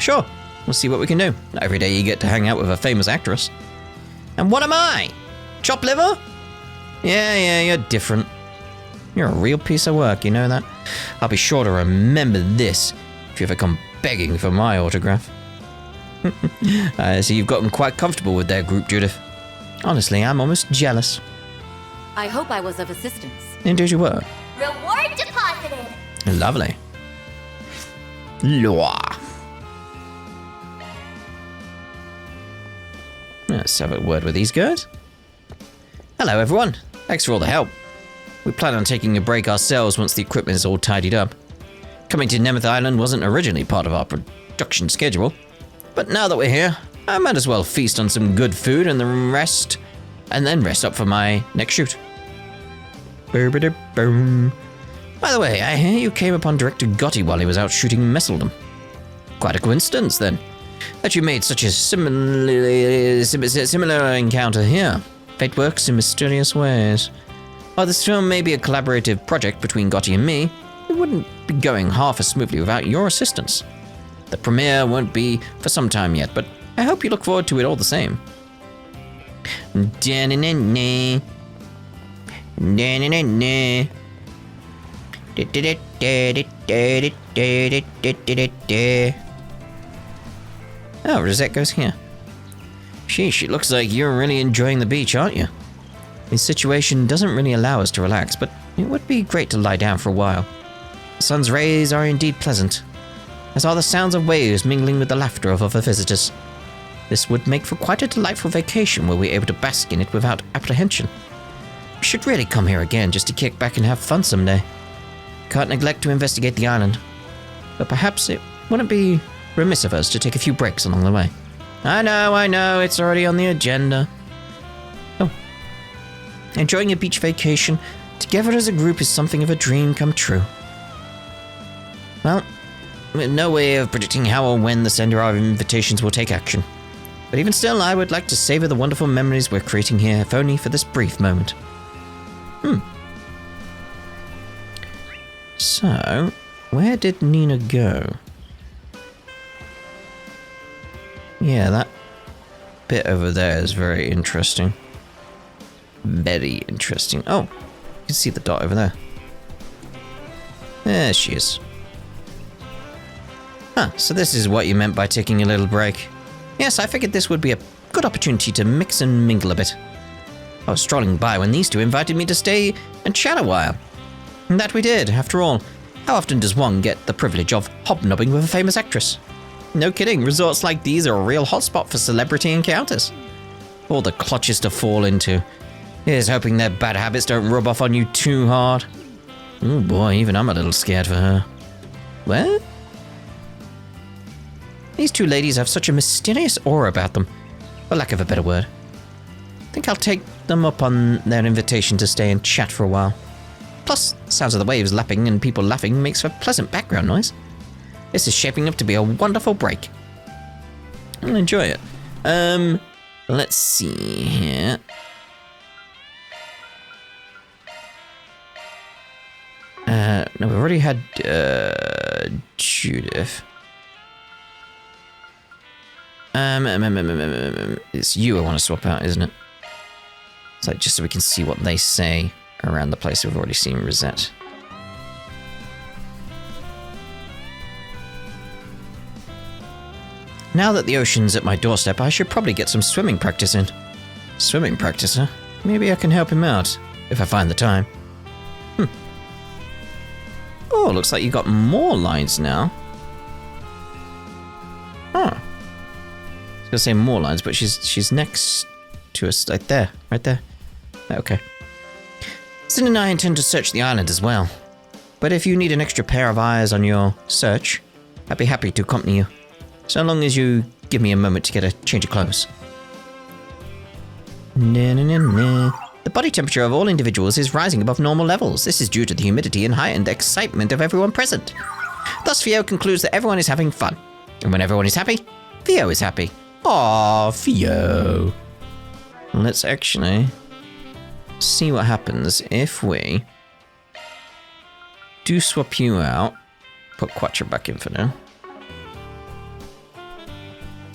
Sure, we'll see what we can do. Not every day you get to hang out with a famous actress. And what am I? Chop liver? Yeah, you're different. You're a real piece of work, you know that? I'll be sure to remember this if you ever come begging for my autograph. I see you've gotten quite comfortable with their group, Judith. Honestly, I'm almost jealous. I hope I was of assistance. Indeed you were. Reward deposited! Lovely. Loa. Let's have a word with these guys. Hello, everyone. Thanks for all the help. We plan on taking a break ourselves once the equipment is all tidied up. Coming to Nemeth Island wasn't originally part of our production schedule, but now that we're here, I might as well feast on some good food and then rest up for my next shoot. Boom. By the way, I hear you came upon Director Gotti while he was out shooting Messeldom. Quite a coincidence, then. that you made such a similar encounter here. Fate works in mysterious ways. While this film may be a collaborative project between Gotti and me, it wouldn't be going half as smoothly without your assistance. The premiere won't be for some time yet, but I hope you look forward to it all the same. Oh, Rosette goes here. Sheesh, it looks like you're really enjoying the beach, aren't you? This situation doesn't really allow us to relax, but it would be great to lie down for a while. The sun's rays are indeed pleasant, as are the sounds of waves mingling with the laughter of other visitors. This would make for quite a delightful vacation were we able to bask in it without apprehension. We should really come here again just to kick back and have fun someday. Can't neglect to investigate the island, but perhaps it wouldn't be remiss of us to take a few breaks along the way. I know, it's already on the agenda. Oh. Enjoying a beach vacation together as a group is something of a dream come true. Well, with no way of predicting how or when the sender of invitations will take action. But even still, I would like to savor the wonderful memories we're creating here, if only for this brief moment. So, where did Nina go? Yeah, that bit over there is very interesting. Very interesting. Oh, you can see the dot over there. There she is. Huh, so this is what you meant by taking a little break. Yes, I figured this would be a good opportunity to mix and mingle a bit. I was strolling by when these two invited me to stay and chat a while. And that we did, after all. How often does one get the privilege of hobnobbing with a famous actress? No kidding, resorts like these are a real hotspot for celebrity encounters. All the clutches to fall into. Here's hoping their bad habits don't rub off on you too hard. Oh boy, even I'm a little scared for her. What? These two ladies have such a mysterious aura about them, for lack of a better word. I think I'll take them up on their invitation to stay and chat for a while. Plus, the sounds of the waves lapping and people laughing makes for pleasant background noise. This is shaping up to be a wonderful break. I'll enjoy it. Let's see here. No, we've already had Judith. It's you I want to swap out, isn't it? It's like just so we can see what they say around the place. We've already seen Rosette. Now that the ocean's at my doorstep, I should probably get some swimming practice in. Swimming practice, huh? Maybe I can help him out, if I find the time. Oh, looks like you got more lines now. Huh. I was gonna say more lines, but she's next to us, right there. Okay. Sin and I intend to search the island as well. But if you need an extra pair of eyes on your search, I'd be happy to accompany you. So long as you give me a moment to get a change of clothes. The body temperature of all individuals is rising above normal levels. This is due to the humidity and heightened excitement of everyone present. Thus, Theo concludes that everyone is having fun. And when everyone is happy, Theo is happy. Aww, Theo. Let's actually see what happens if we do swap you out. Put Quattro back in for now.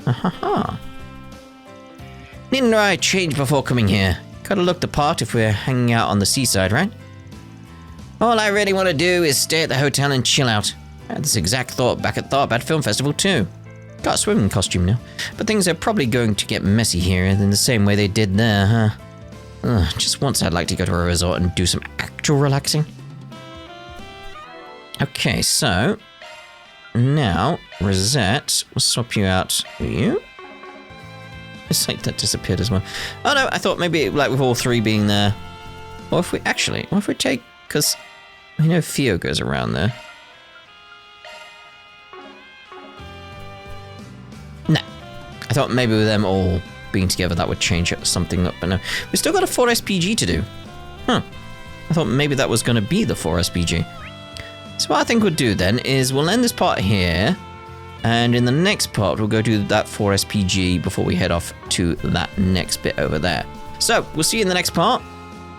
Ahaha. Nina and I changed before coming here. Gotta look the part if we're hanging out on the seaside, right? All I really want to do is stay at the hotel and chill out. I had this exact thought back at Tharbad Film Festival too. Got a swimming costume now, but things are probably going to get messy here in the same way they did there, huh? Just once I'd like to go to a resort and do some actual relaxing. Okay, so now Rosette, we'll swap you out with you. It's like that disappeared as well. Oh no, I thought maybe like with all three being there. Or if we take, because I know Theo goes around there. No. I thought maybe with them all being together that would change something up, but no. We still got a 4SPG to do. I thought maybe that was going to be the 4SPG. So what I think we'll do then is we'll end this part here. And in the next part, we'll go do that 4 SPG before we head off to that next bit over there. So, we'll see you in the next part,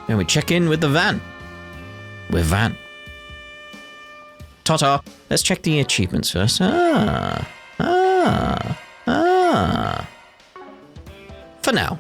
and we check in with the van. With Van. Ta-ta. Let's check the achievements first. For now.